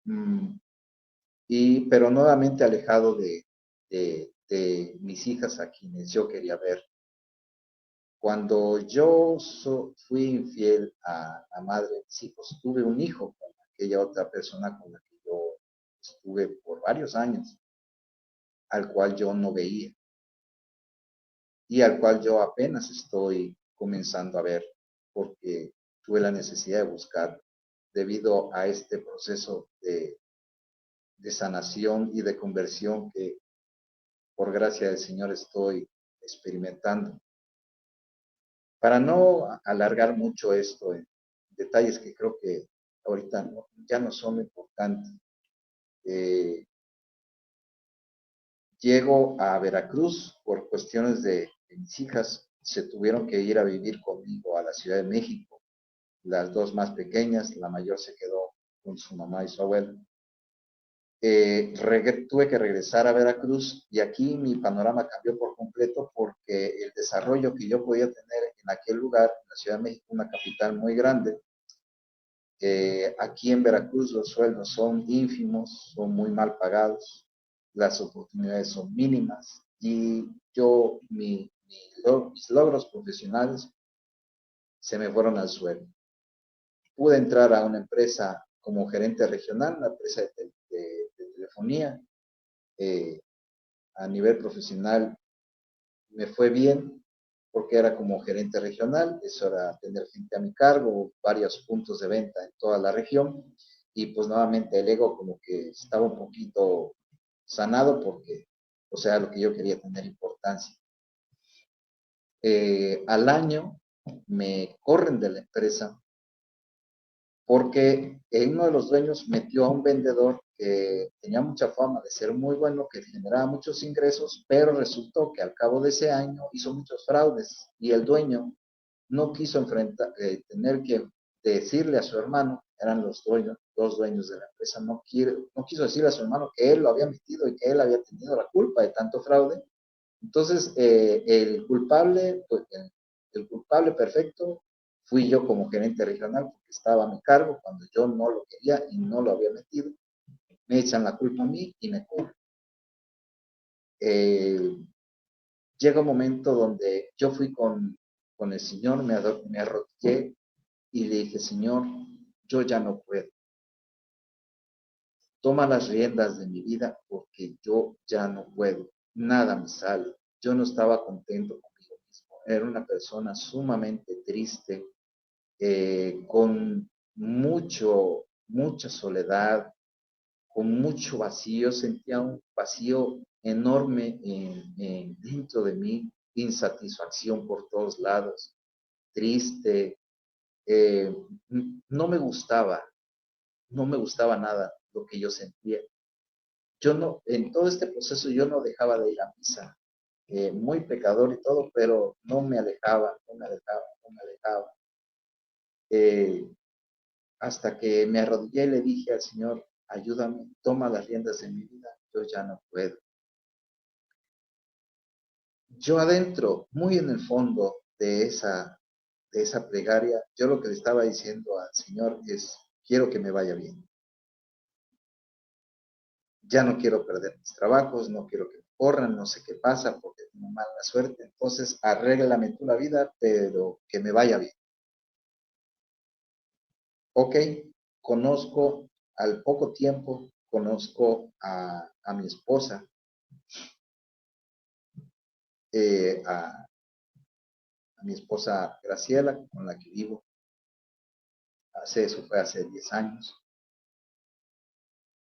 Mm, pero nuevamente alejado de mis hijas a quienes yo quería ver. Cuando yo fui infiel a la madre de mis hijos, tuve un hijo con aquella otra persona con la que yo estuve por varios años, al cual yo no veía y al cual yo apenas estoy comenzando a ver porque tuve la necesidad de buscar debido a este proceso de sanación y de conversión que por gracia del Señor estoy experimentando. Para no alargar mucho esto en detalles que creo que ahorita ya no son importantes, eh, llego a Veracruz por cuestiones de mis hijas, se tuvieron que ir a vivir conmigo a la Ciudad de México, las dos más pequeñas, la mayor se quedó con su mamá y su abuelo. Tuve que regresar a Veracruz y aquí mi panorama cambió por completo porque el desarrollo que yo podía tener en aquel lugar, en la Ciudad de México, una capital muy grande, aquí en Veracruz los sueldos son ínfimos, son muy mal pagados, las oportunidades son mínimas y yo, mi mis logros profesionales se me fueron al suelo. Pude entrar a una empresa como gerente regional, una empresa de telefonía. Eh, a nivel profesional me fue bien porque era como gerente regional, eso era tener gente a mi cargo, varios puntos de venta en toda la región y pues nuevamente el ego como que estaba un poquito sanado porque, o sea, lo que yo quería tener importancia. Al año me corren de la empresa porque uno de los dueños metió a un vendedor que tenía mucha fama de ser muy bueno, que generaba muchos ingresos, pero resultó que al cabo de ese año hizo muchos fraudes y el dueño no quiso tener que decirle a su hermano, eran los dueños, dos dueños de la empresa, no quiso decirle a su hermano que él lo había metido y que él había tenido la culpa de tanto fraude. Entonces, pues, el culpable perfecto fui yo como gerente regional porque estaba a mi cargo cuando yo no lo quería y no lo había metido. Me echan la culpa a mí y me corren. Eh, Llega un momento donde yo fui con el Señor, me arrodillé y le dije, Señor, yo ya no puedo. Toma las riendas de mi vida porque yo ya no puedo. Nada me sale. Yo no estaba contento conmigo mismo. Era una persona sumamente triste, con mucha soledad, con mucho vacío. Sentía un vacío enorme dentro de mí, insatisfacción por todos lados, triste. eh, no me gustaba, no me gustaba nada lo que yo sentía. Yo no, en todo este proceso yo no dejaba de ir a misa, muy pecador y todo, pero no me alejaba, no me alejaba, no me alejaba. Eh, Hasta que me arrodillé y le dije al Señor, ayúdame, toma las riendas de mi vida, yo ya no puedo. Yo adentro, muy en el fondo de esa plegaria, yo lo que le estaba diciendo al Señor es, quiero que me vaya bien. Ya no quiero perder mis trabajos, no quiero que me corran, no sé qué pasa porque tengo mala suerte. Entonces, arréglame tú la vida, pero que me vaya bien. Ok, conozco al poco tiempo, conozco a mi esposa, eh, a, a mi esposa Graciela, con la que vivo. Eso fue hace 10 años.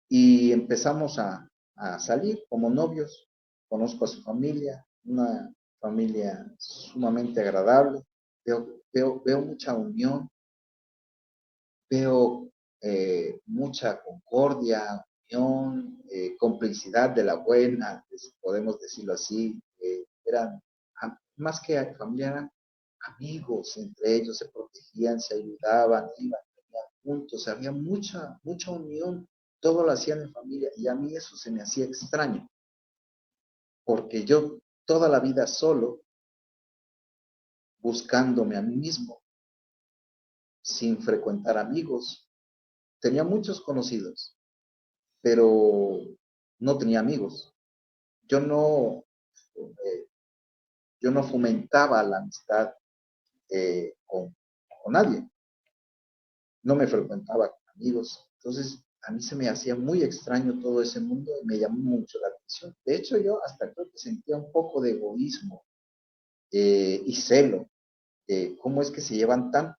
Y empezamos a salir como novios. Conozco a su familia, una familia sumamente agradable. Veo mucha unión, veo mucha concordia, unión, complicidad de la buena, podemos decirlo así. Eran más que familia, eran amigos, entre ellos se protegían, se ayudaban, iban juntos, había mucha unión, todo lo hacían en familia y a mí eso se me hacía extraño, porque yo toda la vida solo, buscándome a mí mismo, sin frecuentar amigos, tenía muchos conocidos, pero no tenía amigos. Yo no, eh, yo no fomentaba la amistad con nadie, no me frecuentaba con amigos. Entonces, a mí se me hacía muy extraño todo ese mundo y me llamó mucho la atención. De hecho, yo hasta creo que sentía un poco de egoísmo y celo. ¿Cómo es que se llevan tan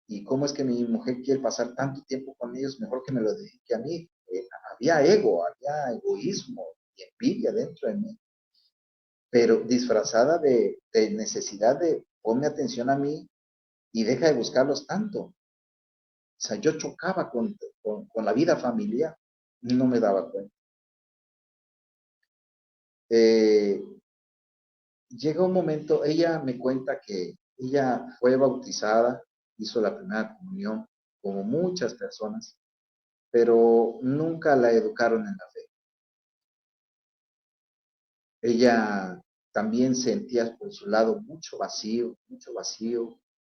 y cómo es que mi mujer quiere pasar tanto tiempo con ellos? Mejor que me lo dedique a mí. Había ego, había egoísmo y envidia dentro de mí, pero disfrazada de necesidad de ponme atención a mí y deja de buscarlos tanto. O sea, yo chocaba con la vida familiar y no me daba cuenta. Eh, Llega un momento, ella me cuenta que ella fue bautizada, hizo la primera comunión, como muchas personas, pero nunca la educaron en la fe. Ella también sentía por su lado mucho vacío,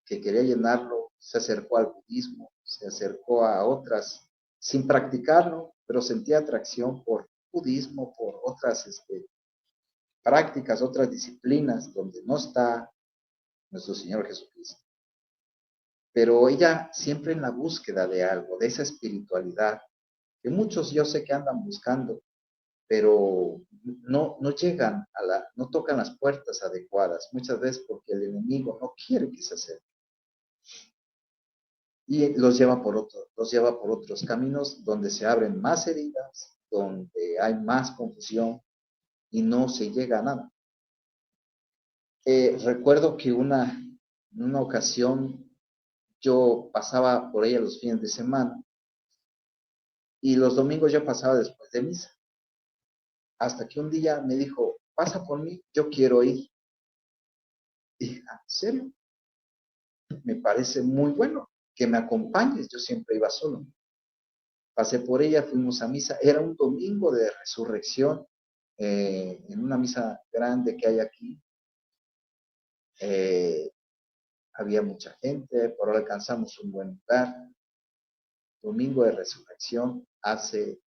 que quería llenarlo, se acercó al budismo, se acercó a otras, sin practicarlo, pero sentía atracción por budismo, por otras prácticas, otras disciplinas donde no está nuestro Señor Jesucristo. Pero ella siempre en la búsqueda de algo, de esa espiritualidad, que muchos yo sé que andan buscando, pero no llegan no tocan las puertas adecuadas, muchas veces porque el enemigo no quiere que se acerque. Y los lleva por otros caminos donde se abren más heridas, donde hay más confusión y no se llega a nada. Recuerdo que en una ocasión yo pasaba por ella los fines de semana y los domingos yo pasaba después de misa. Hasta que un día me dijo, pasa por mí, yo quiero ir. Y dije, ¿en serio? Me parece muy bueno que me acompañes. Yo siempre iba solo. Pasé por ella, fuimos a misa. Era un domingo de resurrección, en una misa grande que hay aquí. Había mucha gente, por ahora alcanzamos un buen lugar. Domingo de resurrección hace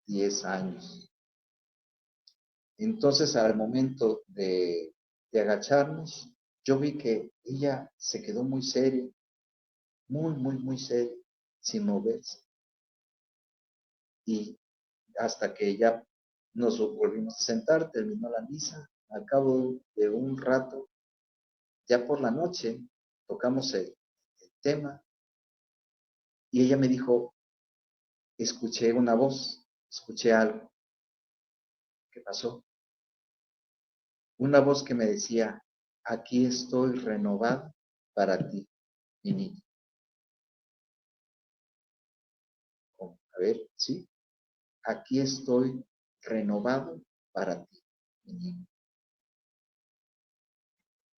10 años. Entonces, al momento de agacharnos, yo vi que ella se quedó muy seria, muy seria, sin moverse. Y hasta que ya nos volvimos a sentar, terminó la misa. Al cabo de un rato, ya por la noche, tocamos el tema y ella me dijo, escuché una voz, escuché algo. ¿Qué pasó? Una voz que me decía, aquí estoy renovada para ti, mi niño. A ver, ¿sí? Aquí estoy renovado para ti, mi niño.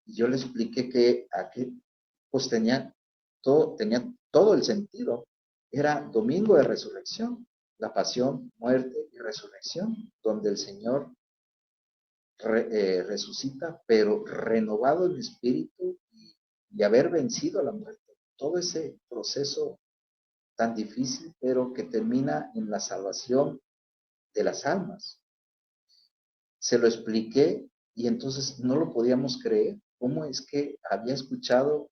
Y yo le expliqué que aquí, pues tenía todo el sentido. Era domingo de resurrección, la pasión, muerte y resurrección, donde el Señor resucita, pero renovado en espíritu y haber vencido a la muerte. Todo ese proceso tan difícil, pero que termina en la salvación de las almas. Se lo expliqué y entonces no lo podíamos creer. ¿Cómo es que había escuchado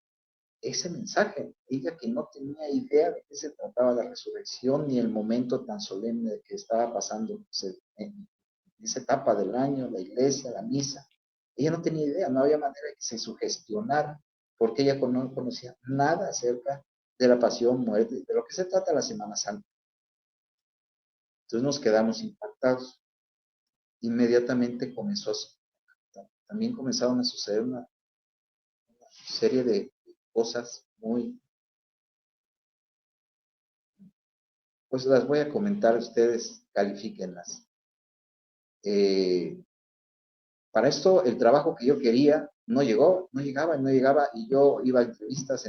ese mensaje? Ella que no tenía idea de qué se trataba la resurrección ni el momento tan solemne que estaba pasando en esa etapa del año, la iglesia, la misa. Ella no tenía idea, no había manera de que se sugestionara, porque ella no conocía nada acerca de la pasión, muerte, de lo que se trata la Semana Santa. Entonces nos quedamos impactados. Inmediatamente también comenzaron a suceder una serie de cosas pues las voy a comentar, ustedes califíquenlas. Para esto, el trabajo que yo quería no llegaba, y yo iba a entrevistas,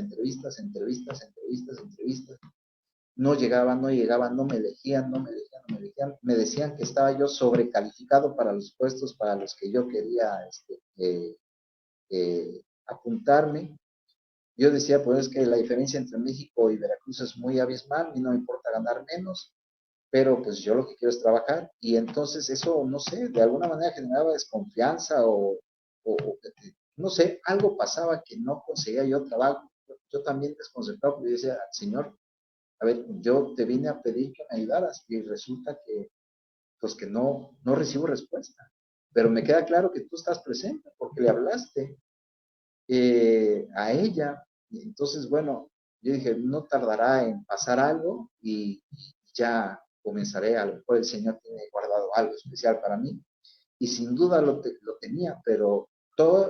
no llegaban, no me elegían, me decían que estaba yo sobrecalificado para los puestos para los que yo quería apuntarme. Yo decía, pues es que la diferencia entre México y Veracruz es muy abismal y no me importa ganar menos, pero pues yo lo que quiero es trabajar. Y entonces eso, no sé, de alguna manera generaba desconfianza o no sé, algo pasaba que no conseguía yo trabajo. Yo también desconcertado, porque yo decía, Señor, a ver, yo te vine a pedir que me ayudaras y resulta que, pues que no recibo respuesta. Pero me queda claro que tú estás presente porque le hablaste a ella. Y entonces, bueno, yo dije, no tardará en pasar algo y ya comenzaré, a lo mejor el Señor tiene guardado algo especial para mí. Y sin duda lo tenía, pero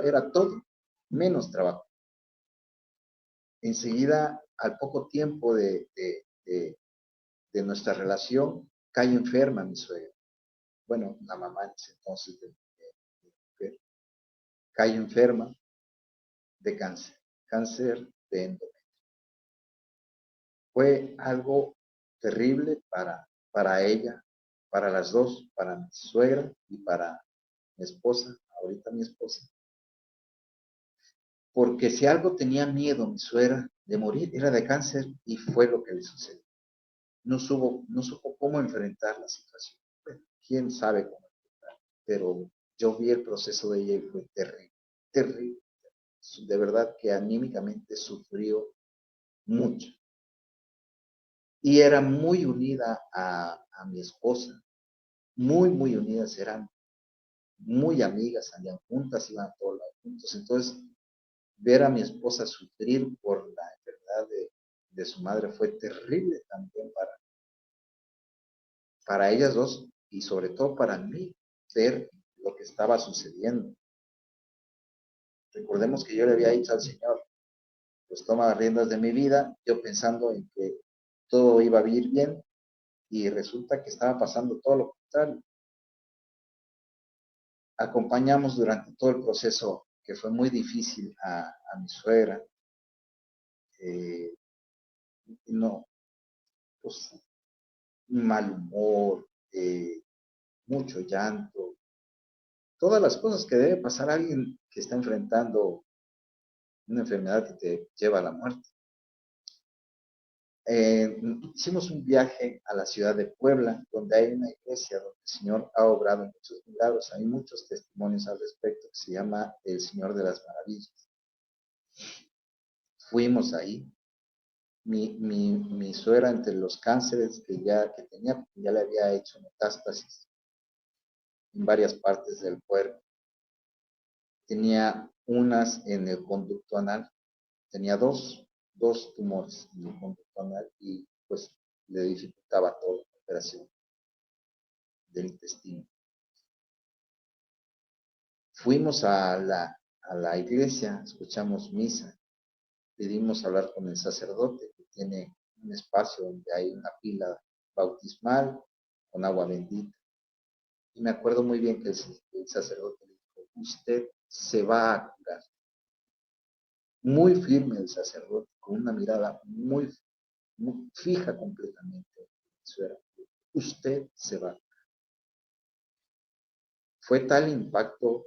era todo, menos trabajo. Enseguida, al poco tiempo de nuestra relación, cae enferma mi suegra. Bueno, la mamá en ese entonces mujer, cae enferma de cáncer de endometrio. Fue algo terrible para ella, para las dos, para mi suegra y para mi esposa, ahorita mi esposa. Porque si algo tenía miedo mi suegra de morir, era de cáncer y fue lo que le sucedió. No supo cómo enfrentar la situación. Bueno, quién sabe cómo enfrentar, pero Yo vi el proceso de ella y fue terrible, terrible. De verdad que anímicamente sufrió mucho. Y era muy unida a mi esposa, muy, muy unidas, eran muy amigas, salían juntas, iban a todos lados juntos. Entonces, ver a mi esposa sufrir por la enfermedad de su madre fue terrible también para ellas dos y sobre todo para mí, ver lo que estaba sucediendo. Recordemos que yo le había dicho al Señor, pues toma las riendas de mi vida, yo pensando en que todo iba a ir bien y resulta que estaba pasando todo lo contrario. Acompañamos durante todo el proceso, que fue muy difícil, a mi suegra. Eh, no, pues, mal humor, mucho llanto, todas las cosas que debe pasar a alguien que está enfrentando una enfermedad que te lleva a la muerte. Hicimos un viaje a la ciudad de Puebla, donde hay una iglesia donde el Señor ha obrado muchos milagros. Hay muchos testimonios al respecto, que se llama El Señor de las Maravillas. Fuimos ahí. Mi suegra, entre los cánceres que tenía, ya le había hecho metástasis en varias partes del cuerpo. Tenía unas en el conducto anal, tenía dos tumores en el conducto anal y pues le dificultaba toda la operación del intestino. Fuimos a la iglesia, escuchamos misa, pedimos hablar con el sacerdote que tiene un espacio donde hay una pila bautismal con agua bendita. Y me acuerdo muy bien que el sacerdote le dijo, usted se va a curar. Muy firme el sacerdote, con una mirada muy fija completamente. Usted se va. Fue tal impacto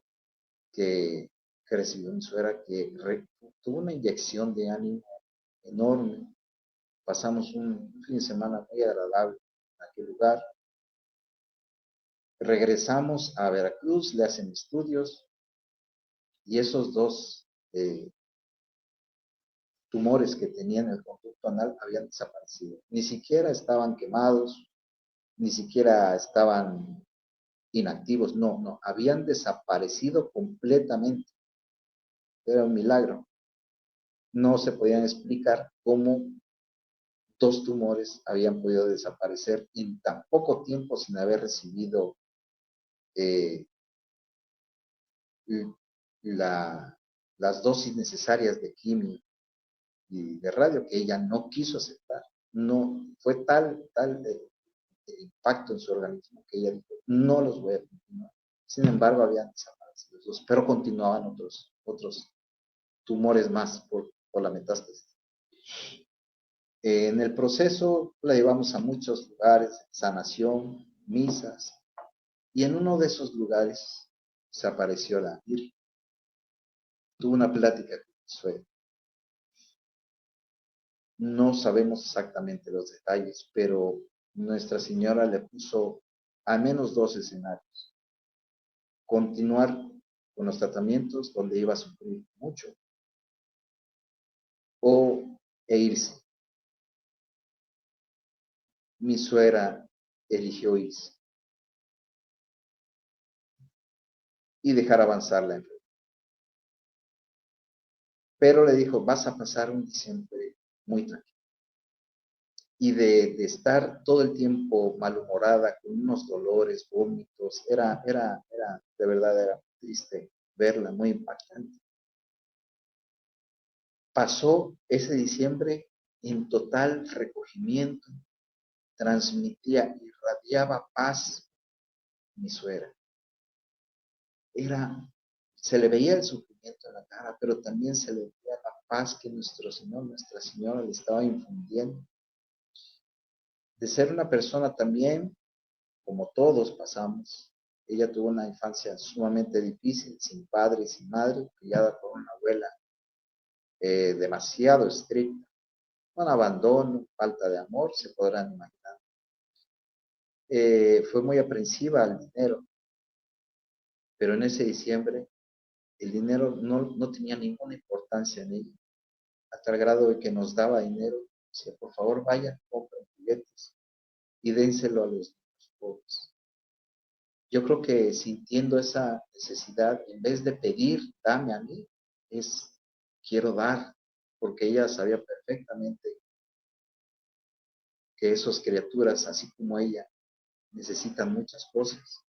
que recibió mi suegra que tuvo una inyección de ánimo enorme. Pasamos un fin de semana muy agradable en aquel lugar. Regresamos a Veracruz, le hacen estudios y esos dos tumores que tenían en el conducto anal habían desaparecido. Ni siquiera estaban quemados, ni siquiera estaban inactivos, no, no, habían desaparecido completamente. Era un milagro. No se podían explicar cómo dos tumores habían podido desaparecer en tan poco tiempo sin haber recibido eh, la, las dosis necesarias de quimio y de radio que ella no quiso aceptar. No fue tal el impacto en su organismo que ella dijo, no los voy a continuar. Sin embargo, habían desaparecido dos, pero continuaban otros tumores más por la metástasis. En el proceso la llevamos a muchos lugares, sanación, misas, y en uno de esos lugares se apareció la Virgen. Tuvo una plática con mi suegra. No sabemos exactamente los detalles, pero Nuestra Señora le puso al menos dos escenarios. Continuar con los tratamientos donde iba a sufrir mucho e irse. Mi suegra eligió irse y dejar avanzar la enfermedad. Pero le dijo, vas a pasar un diciembre muy tranquilo. Y de estar todo el tiempo malhumorada, con unos dolores, vómitos, de verdad, era triste verla, muy impactante. Pasó ese diciembre en total recogimiento, transmitía, irradiaba paz mi suegra. Se le veía el sufrimiento en la cara, pero también se le veía la paz que nuestro Señor, Nuestra Señora le estaba infundiendo. De ser una persona también, como todos pasamos, ella tuvo una infancia sumamente difícil, sin padre y sin madre, criada por una abuela demasiado estricta, con abandono, falta de amor, se podrán imaginar. Fue muy aprensiva al dinero, pero en ese diciembre el dinero no tenía ninguna importancia en ella, a tal grado de que nos daba dinero, decía, por favor vayan, compren juguetes y dénselo a los niños pobres. Yo creo que sintiendo esa necesidad, en vez de pedir, dame a mí, es quiero dar, porque ella sabía perfectamente que esas criaturas, así como ella, necesitan muchas cosas.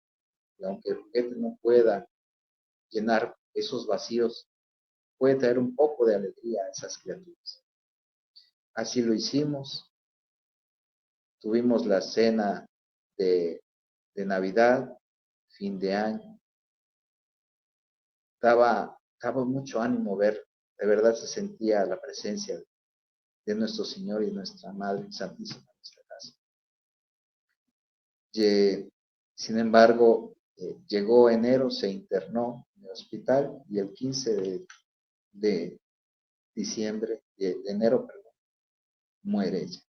Y aunque el juguete no pueda llenar esos vacíos, puede traer un poco de alegría a esas criaturas. Así lo hicimos. Tuvimos la cena de Navidad, fin de año. Daba mucho ánimo ver, de verdad se sentía la presencia de nuestro Señor y nuestra Madre Santísima en nuestra casa. Sin embargo, llegó enero, se internó en el hospital y el 15 de diciembre, de enero, perdón, muere ella.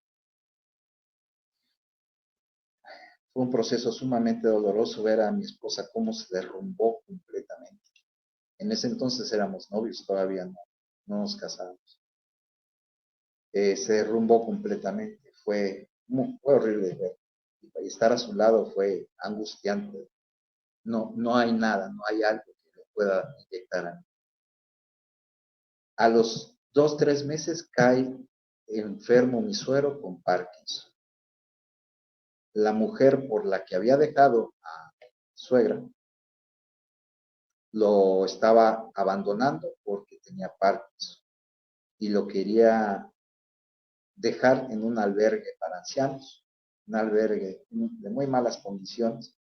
Fue un proceso sumamente doloroso ver a mi esposa cómo se derrumbó completamente. En ese entonces éramos novios, todavía no nos casábamos. Se derrumbó completamente, fue horrible ver. Y estar a su lado fue angustiante. No hay nada, no hay algo que le pueda inyectar a mí. A los 2, 3 meses cae enfermo mi suegro con Parkinson. La mujer por la que había dejado a suegra lo estaba abandonando porque tenía Parkinson y lo quería dejar en un albergue para ancianos, un albergue de muy malas condiciones,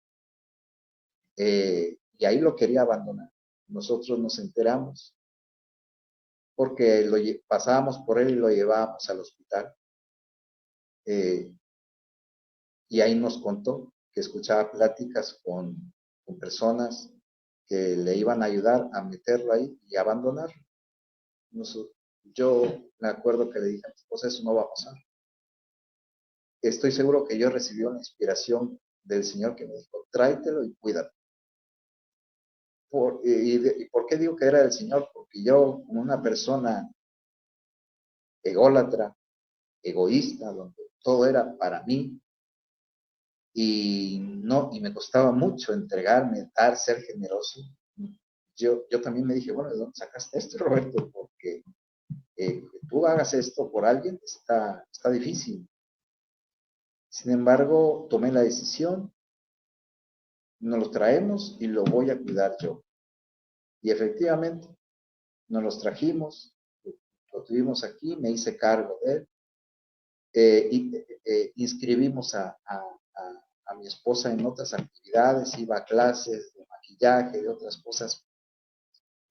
y ahí lo quería abandonar. Nosotros nos enteramos porque pasábamos por él y lo llevábamos al hospital, y ahí nos contó que escuchaba pláticas con personas que le iban a ayudar a meterlo ahí y abandonarlo. Yo me acuerdo que le dije a mi esposa, eso no va a pasar. Estoy seguro que yo recibí una inspiración del Señor que me dijo, tráetelo y cuídalo. ¿Y por qué digo que era del Señor? Porque yo, como una persona ególatra, egoísta, donde todo era para mí, y me costaba mucho entregarme, dar, ser generoso, yo también me dije, bueno, ¿de dónde sacaste esto, Roberto? Porque que tú hagas esto por alguien está difícil. Sin embargo, tomé la decisión, nos lo traemos y lo voy a cuidar yo. Y efectivamente, nos los trajimos, lo tuvimos aquí, me hice cargo de él, inscribimos a mi esposa en otras actividades, iba a clases de maquillaje, de otras cosas,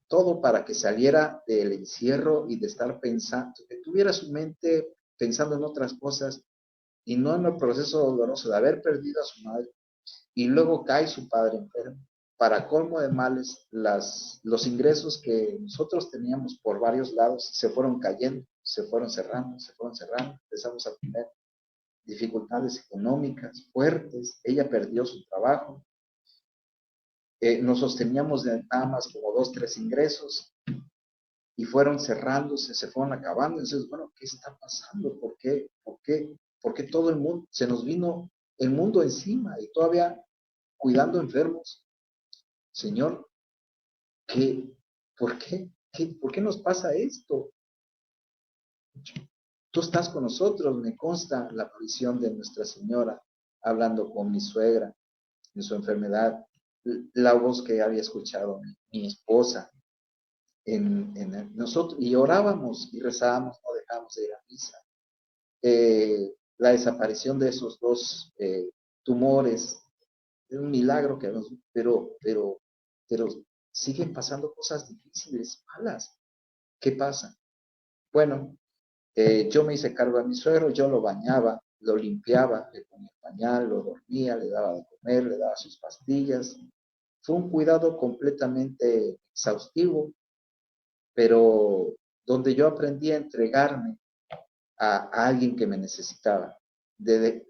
todo para que saliera del encierro y de estar pensando, que tuviera su mente pensando en otras cosas y no en el proceso doloroso de haber perdido a su madre y luego cae su padre enfermo. Para colmo de males, los ingresos que nosotros teníamos por varios lados se fueron cayendo, se fueron cerrando, empezamos a tener dificultades económicas fuertes, ella perdió su trabajo, nos sosteníamos de nada más como 2, 3 ingresos y fueron cerrándose, se fueron acabando. Entonces, bueno, ¿qué está pasando? ¿Por qué? ¿Por qué todo el mundo, se nos vino el mundo encima y todavía cuidando enfermos? Señor, ¿por qué? ¿Por qué nos pasa esto? Tú estás con nosotros, me consta la provisión de Nuestra Señora, hablando con mi suegra en su enfermedad, la voz que había escuchado mi esposa, nosotros, y orábamos y rezábamos, no dejamos de ir a misa. La desaparición de esos dos tumores, es un milagro que pero siguen pasando cosas difíciles, malas. ¿Qué pasa? Bueno, yo me hice cargo de mi suegro, yo lo bañaba, lo limpiaba, le ponía pañal, lo dormía, le daba de comer, le daba sus pastillas. Fue un cuidado completamente exhaustivo, pero donde yo aprendí a entregarme a alguien que me necesitaba.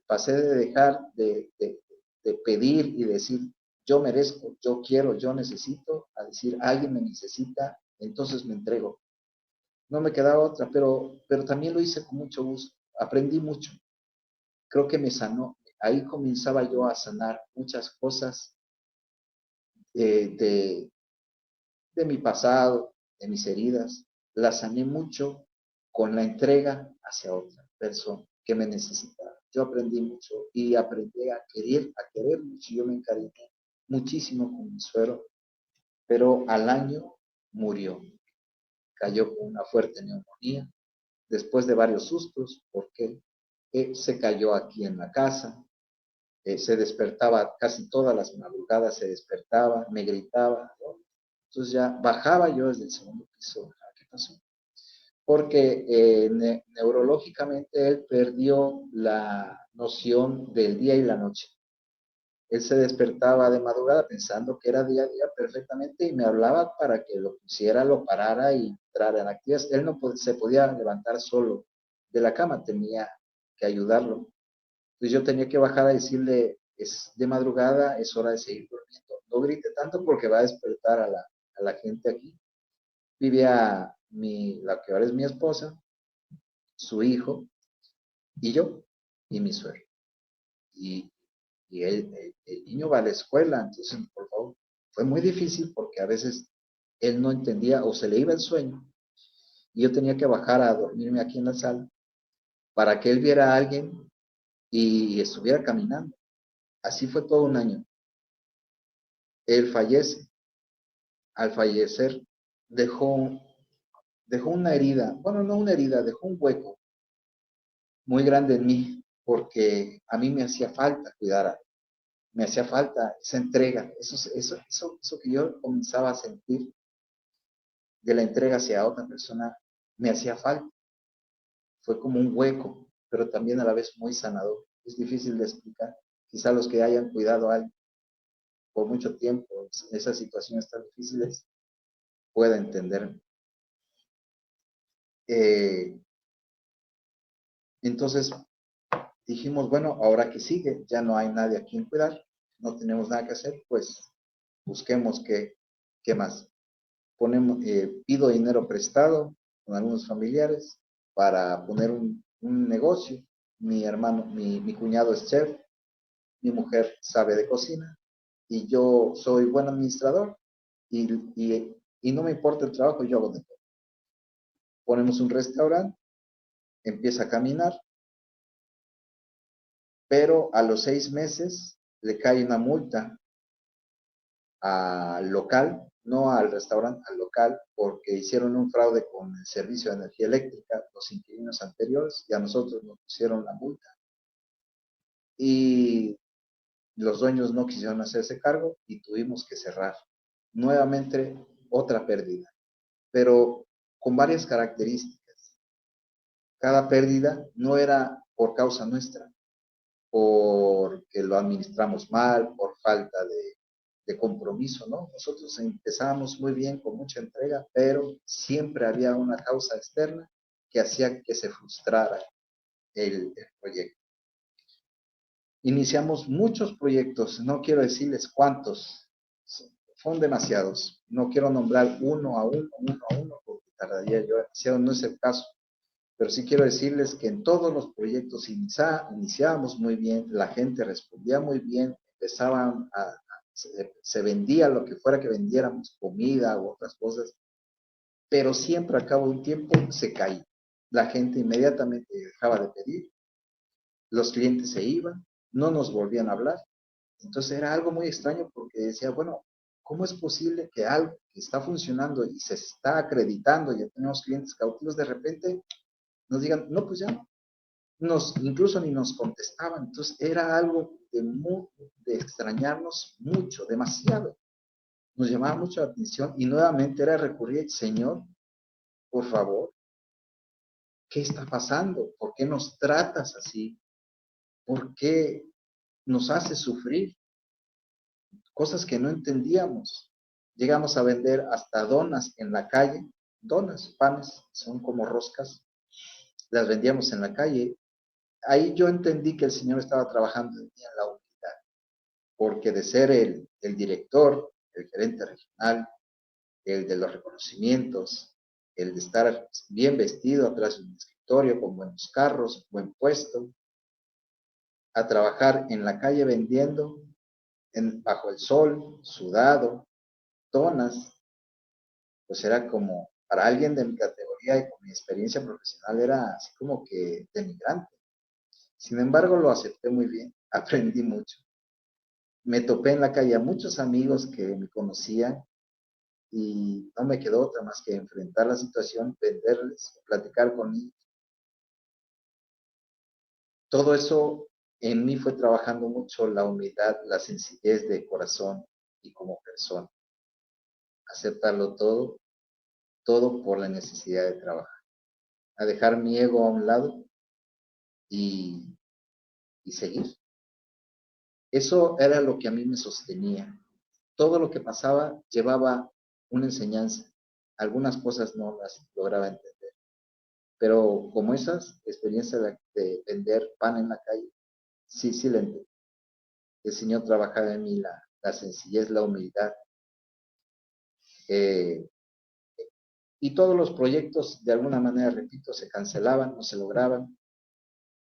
Pasé de dejar de pedir y decir, yo merezco, yo quiero, yo necesito, a decir, alguien me necesita, entonces me entrego. No me quedaba otra, pero también lo hice con mucho gusto. Aprendí mucho. Creo que me sanó. Ahí comenzaba yo a sanar muchas cosas de, de mi pasado, de mis heridas. Las sané mucho con la entrega hacia otra persona que me necesitaba. Yo aprendí mucho y aprendí a querer mucho. Yo me encariñé muchísimo con mi suero, pero al año murió. Cayó con una fuerte neumonía después de varios sustos, porque se cayó aquí en la casa, se despertaba casi todas las madrugadas, se despertaba, me gritaba, ¿no? Entonces ya bajaba yo desde el segundo piso. ¿Qué pasó? Porque neurológicamente él perdió la noción del día y la noche. Él se despertaba de madrugada pensando que era día a día perfectamente y me hablaba para que lo pusiera, lo parara y entrara en actividades. Él no se podía levantar solo de la cama, tenía que ayudarlo. Entonces yo tenía que bajar a decirle, es de madrugada, es hora de seguir durmiendo. No grite tanto porque va a despertar a la gente aquí. Vivía la que ahora es mi esposa, su hijo y yo y mi suegro. Y, el niño va a la escuela, entonces, por favor, fue muy difícil porque a veces él no entendía o se le iba el sueño y yo tenía que bajar a dormirme aquí en la sala para que él viera a alguien y estuviera caminando. Así fue todo un año. Él fallece. Al fallecer, dejó, dejó una herida, bueno, no una herida, dejó un hueco muy grande en mí, porque a mí me hacía falta cuidar, me hacía falta esa entrega, eso que yo comenzaba a sentir de la entrega hacia otra persona, me hacía falta. Fue como un hueco, pero también a la vez muy sanador. Es difícil de explicar. Quizá los que hayan cuidado a alguien por mucho tiempo en esas situaciones tan difíciles puedan entender. Eh, entonces, dijimos, bueno, ahora que sigue, ya no hay nadie a quien cuidar, no tenemos nada que hacer, pues busquemos qué más. Pido dinero prestado con algunos familiares para poner un negocio. Mi hermano, mi cuñado es chef, mi mujer sabe de cocina y yo soy buen administrador y, y no me importa el trabajo, yo hago de todo. Ponemos un restaurante, empieza a caminar, pero a los 6 meses le cae una multa al local, no al restaurante, al local, porque hicieron un fraude con el servicio de energía eléctrica, los inquilinos anteriores, y a nosotros nos pusieron la multa. Y los dueños no quisieron hacerse cargo y tuvimos que cerrar. Nuevamente, otra pérdida, pero con varias características. Cada pérdida no era por causa nuestra, porque lo administramos mal, por falta de compromiso, ¿no? Nosotros empezábamos muy bien, con mucha entrega, pero siempre había una causa externa que hacía que se frustrara el proyecto. Iniciamos muchos proyectos, no quiero decirles cuántos, son demasiados. No quiero nombrar uno a uno, porque tardaría yo demasiado, no es el caso. Pero sí quiero decirles que en todos los proyectos iniciábamos muy bien, la gente respondía muy bien, empezaban se vendía lo que fuera que vendiéramos, comida u otras cosas, pero siempre al cabo de un tiempo se caía. La gente inmediatamente dejaba de pedir, los clientes se iban, no nos volvían a hablar. Entonces era algo muy extraño porque decía, bueno, ¿cómo es posible que algo que está funcionando y se está acreditando, ya tenemos clientes cautivos, de repente nos digan, no, pues ya no? Incluso ni nos contestaban. Entonces era algo de extrañarnos mucho, demasiado. Nos llamaba mucho la atención y nuevamente era recurrir, Señor, por favor, ¿qué está pasando? ¿Por qué nos tratas así? ¿Por qué nos haces sufrir? Cosas que no entendíamos. Llegamos a vender hasta donas en la calle, donas, panes, son como roscas, las vendíamos en la calle. Ahí yo entendí que el Señor estaba trabajando en mí en la humildad, porque de ser el director, el gerente regional, el de los reconocimientos, el de estar bien vestido atrás de un escritorio, con buenos carros, buen puesto, a trabajar en la calle vendiendo, bajo el sol, sudado, tonas, pues era como, para alguien de mi categoría y con mi experiencia profesional, era así como que denigrante. Sin embargo, lo acepté muy bien, aprendí mucho. Me topé en la calle a muchos amigos que me conocían y no me quedó otra más que enfrentar la situación, venderles, platicar con ellos. Todo eso en mí fue trabajando mucho la humildad, la sencillez de corazón y como persona. Aceptarlo todo, todo por la necesidad de trabajar. A dejar mi ego a un lado y, y seguir. Eso era lo que a mí me sostenía. Todo lo que pasaba llevaba una enseñanza. Algunas cosas no las lograba entender. Pero como esas experiencias de vender pan en la calle, sí la entendí. El Señor trabajaba en mí la sencillez, la humildad. Eh, y todos los proyectos, de alguna manera, repito, se cancelaban, no se lograban.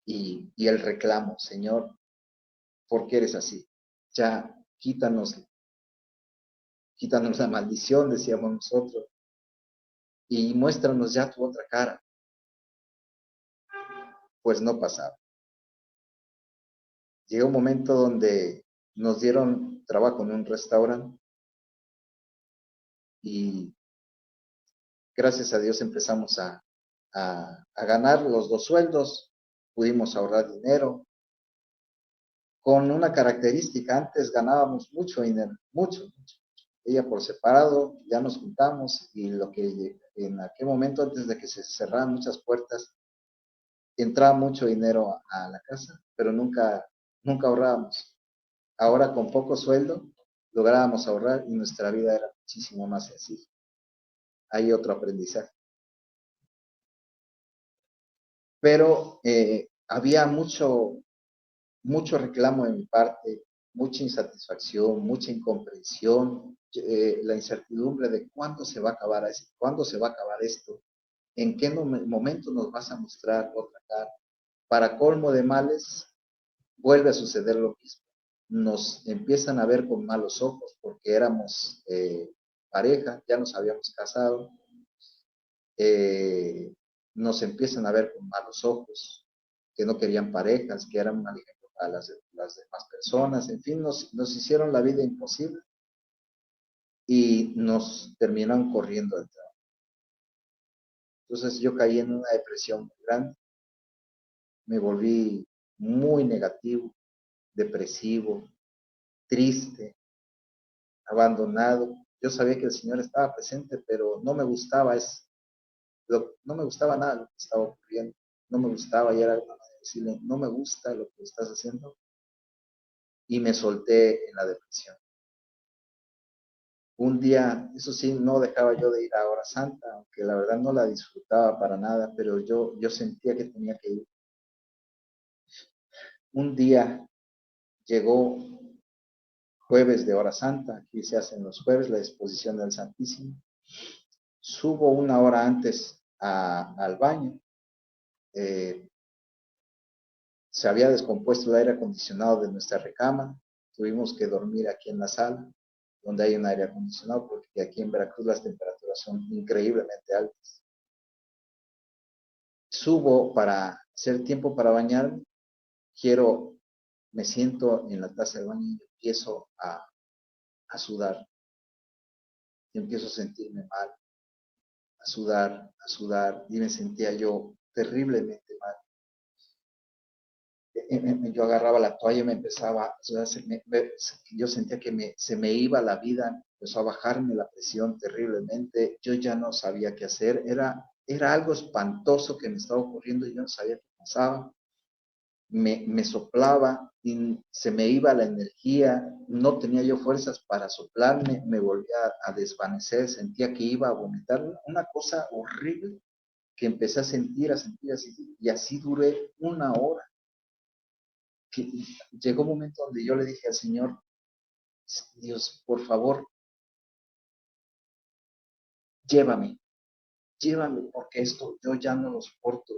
Y el reclamo, Señor, ¿por qué eres así? Ya quítanos la maldición, decíamos nosotros, y muéstranos ya tu otra cara. Pues no pasaba. Llegó un momento donde nos dieron trabajo en un restaurante y gracias a Dios empezamos a ganar los dos sueldos, pudimos ahorrar dinero, con una característica, antes ganábamos mucho dinero, mucho. Ella por separado, ya nos juntamos y lo que en aquel momento, antes de que se cerraran muchas puertas, entraba mucho dinero a la casa, pero nunca ahorrábamos. Ahora con poco sueldo lográbamos ahorrar y nuestra vida era muchísimo más sencilla. Hay otro aprendizaje. Pero había mucho reclamo de mi parte, mucha insatisfacción, mucha incomprensión, la incertidumbre de cuándo se va a acabar esto, cuándo se va a acabar esto, en qué momento nos vas a mostrar otra cara. Para colmo de males, vuelve a suceder lo mismo. Nos empiezan a ver con malos ojos porque éramos pareja, ya nos habíamos casado, eh, nos empiezan a ver con malos ojos, que no querían parejas, que eran un ejemplo para las demás personas, en fin, nos hicieron la vida imposible y nos terminaron corriendo del trabajo. Entonces yo caí en una depresión muy grande, me volví muy negativo, depresivo, triste, abandonado. Yo sabía que el Señor estaba presente, pero no me gustaba no me gustaba nada lo que estaba ocurriendo, no me gustaba y era una manera de decirle, no me gusta lo que estás haciendo y me solté en la depresión. Un día, eso sí, no dejaba yo de ir a Hora Santa, aunque la verdad no la disfrutaba para nada, pero yo sentía que tenía que ir. Un día llegó jueves de Hora Santa, aquí se hacen los jueves la exposición del Santísimo. Subo una hora antes al baño. Se había descompuesto el aire acondicionado de nuestra recámara. Tuvimos que dormir aquí en la sala, donde hay un aire acondicionado, porque aquí en Veracruz las temperaturas son increíblemente altas. Subo para hacer tiempo para bañarme, me siento en la taza del baño y empiezo a sudar. Y empiezo a sentirme mal, a sudar, y me sentía yo terriblemente mal. Yo agarraba la toalla y me empezaba, yo sentía que se me iba la vida, empezó a bajarme la presión terriblemente, yo ya no sabía qué hacer, era algo espantoso que me estaba ocurriendo y yo no sabía qué pasaba. Me soplaba y se me iba la energía, no tenía yo fuerzas para soplarme, me volvía a desvanecer, sentía que iba a vomitar, una cosa horrible que empecé a sentir, y así duré una hora. Que llegó un momento donde yo le dije al Señor, Dios, por favor, llévame, llévame, porque esto yo ya no lo soporto.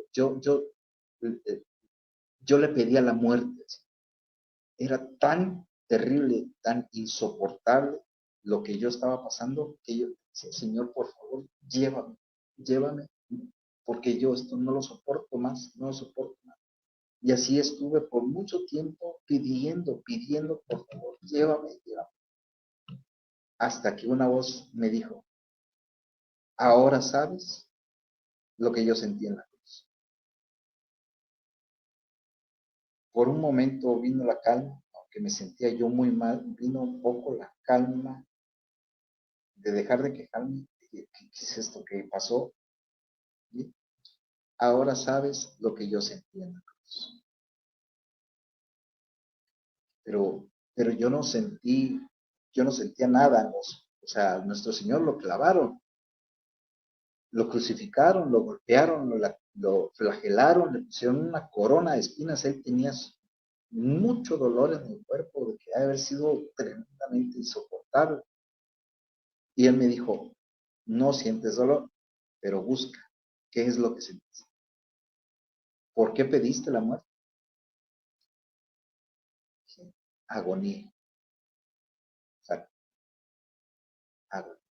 Eh, yo le pedía la muerte. Era tan terrible, tan insoportable lo que yo estaba pasando, que yo decía, Señor, por favor, llévame, llévame, porque yo esto no lo soporto más, no lo soporto más. Y así estuve por mucho tiempo pidiendo, por favor, llévame, llévame. Hasta que una voz me dijo, ahora sabes lo que yo sentí en la cruz. Por un momento vino la calma, aunque me sentía yo muy mal, vino un poco la calma de dejar de quejarme. ¿Qué es esto que pasó? ¿Sí? Ahora sabes lo que yo sentí en la cruz. Pero yo no sentía nada. O sea, nuestro Señor lo clavaron, lo crucificaron, lo golpearon, lo flagelaron, le pusieron una corona de espinas. Él tenía mucho dolor en el cuerpo, de que debe haber sido tremendamente insoportable. Y él me dijo, no sientes dolor, pero busca, ¿qué es lo que sientes? ¿Por qué pediste la muerte? Agonía. O sea, agonía.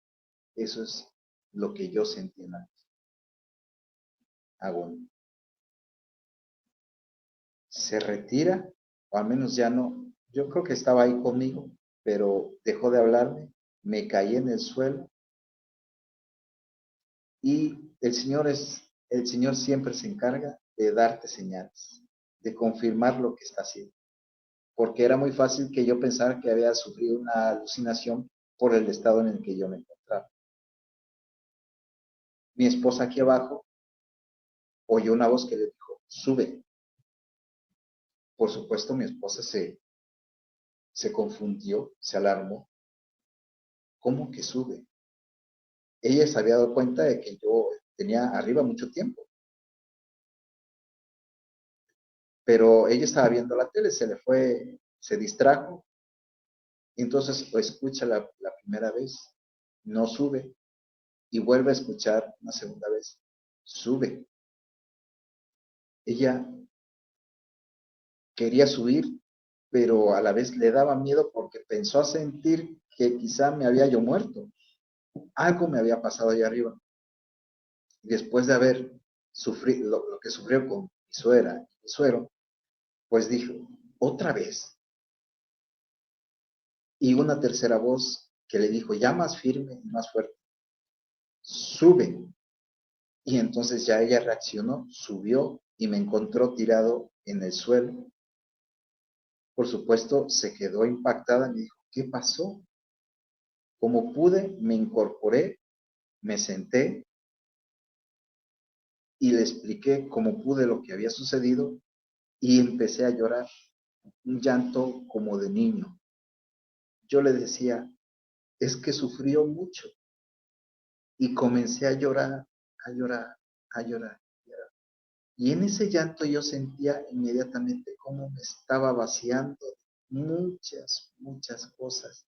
Eso es lo que yo sentí en la agonía. Se retira, o al menos ya no, yo creo que estaba ahí conmigo, pero dejó de hablarme, me caí en el suelo y el Señor siempre se encarga de darte señales, de confirmar lo que está haciendo, porque era muy fácil que yo pensara que había sufrido una alucinación por el estado en el que yo me encontraba. Mi esposa aquí abajo oyó una voz que le dijo, sube. Por supuesto, mi esposa se confundió, se alarmó. ¿Cómo que sube? Ella se había dado cuenta de que yo tenía arriba mucho tiempo, pero ella estaba viendo la tele, se le fue, se distrajo, y entonces lo escucha la primera vez, no sube, y vuelve a escuchar una segunda vez, sube. Ella quería subir, pero a la vez le daba miedo porque pensó a sentir que quizá me había yo muerto, algo me había pasado allá arriba. Después de haber sufrido lo que sufrió con mi suegra y mi suero, pues dijo, otra vez. Y una tercera voz que le dijo, ya más firme y más fuerte, sube. Y entonces ya ella reaccionó, subió y me encontró tirado en el suelo. Por supuesto, se quedó impactada y me dijo, ¿qué pasó? Como pude, me incorporé, me senté y le expliqué cómo pude lo que había sucedido y empecé a llorar, un llanto como de niño. Yo le decía, es que sufrió mucho y comencé a llorar, a llorar, a llorar. Y en ese llanto yo sentía inmediatamente cómo me estaba vaciando muchas, muchas cosas,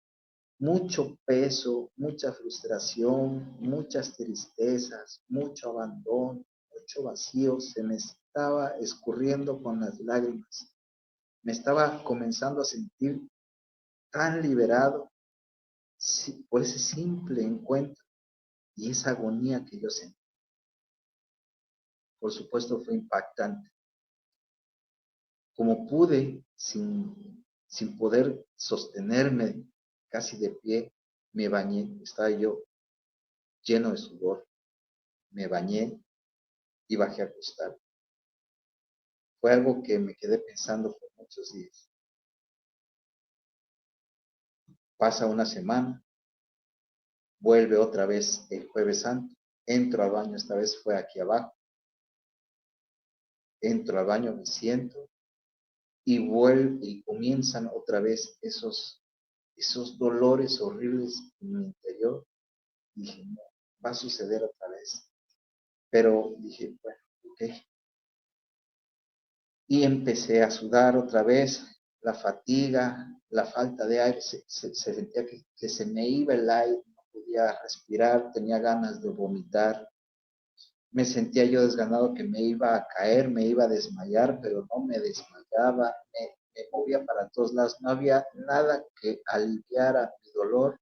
mucho peso, mucha frustración, muchas tristezas, mucho abandono, mucho vacío, se me estaba escurriendo con las lágrimas. Me estaba comenzando a sentir tan liberado por ese simple encuentro y esa agonía que yo sentí. Por supuesto fue impactante. Como pude, sin poder sostenerme casi de pie, me bañé, estaba yo lleno de sudor, me bañé y bajé a acostar. Fue algo que me quedé pensando por muchos días. Pasa una semana, vuelve otra vez el Jueves Santo, entro al baño, esta vez fue aquí abajo, entro al baño, me siento y vuelve y comienzan otra vez esos dolores horribles en mi interior. Dije, no, va a suceder otra vez. Pero dije, bueno, ok. Y empecé a sudar otra vez, la fatiga, la falta de aire, se sentía que se me iba el aire, no podía respirar, tenía ganas de vomitar. Me sentía yo desganado que me iba a caer, me iba a desmayar, pero no me desmayaba, me movía para todos lados, no había nada que aliviara mi dolor,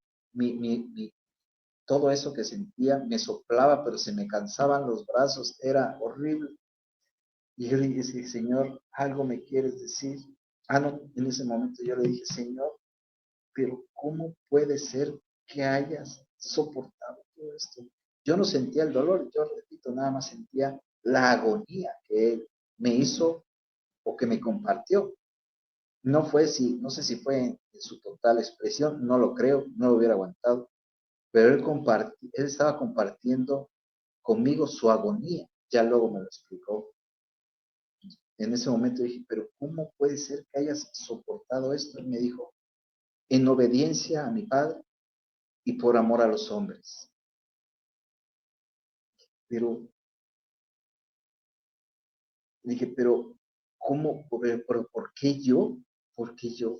todo eso que sentía me soplaba, pero se me cansaban los brazos, era horrible. Y yo le dije, Señor, algo me quieres decir. Ah, no, en ese momento yo le dije, Señor, pero ¿cómo puede ser que hayas soportado todo esto? Yo no sentía el dolor, yo repito, nada más sentía la agonía que Él me hizo o que me compartió. No fue si, no sé si fue en su total expresión, no lo creo, no lo hubiera aguantado, pero él estaba compartiendo conmigo su agonía, ya luego me lo explicó. En ese momento dije, pero ¿cómo puede ser que hayas soportado esto? Y me dijo, en obediencia a mi padre y por amor a los hombres. Pero dije, pero ¿cómo? ¿Por qué yo? ¿Por qué yo?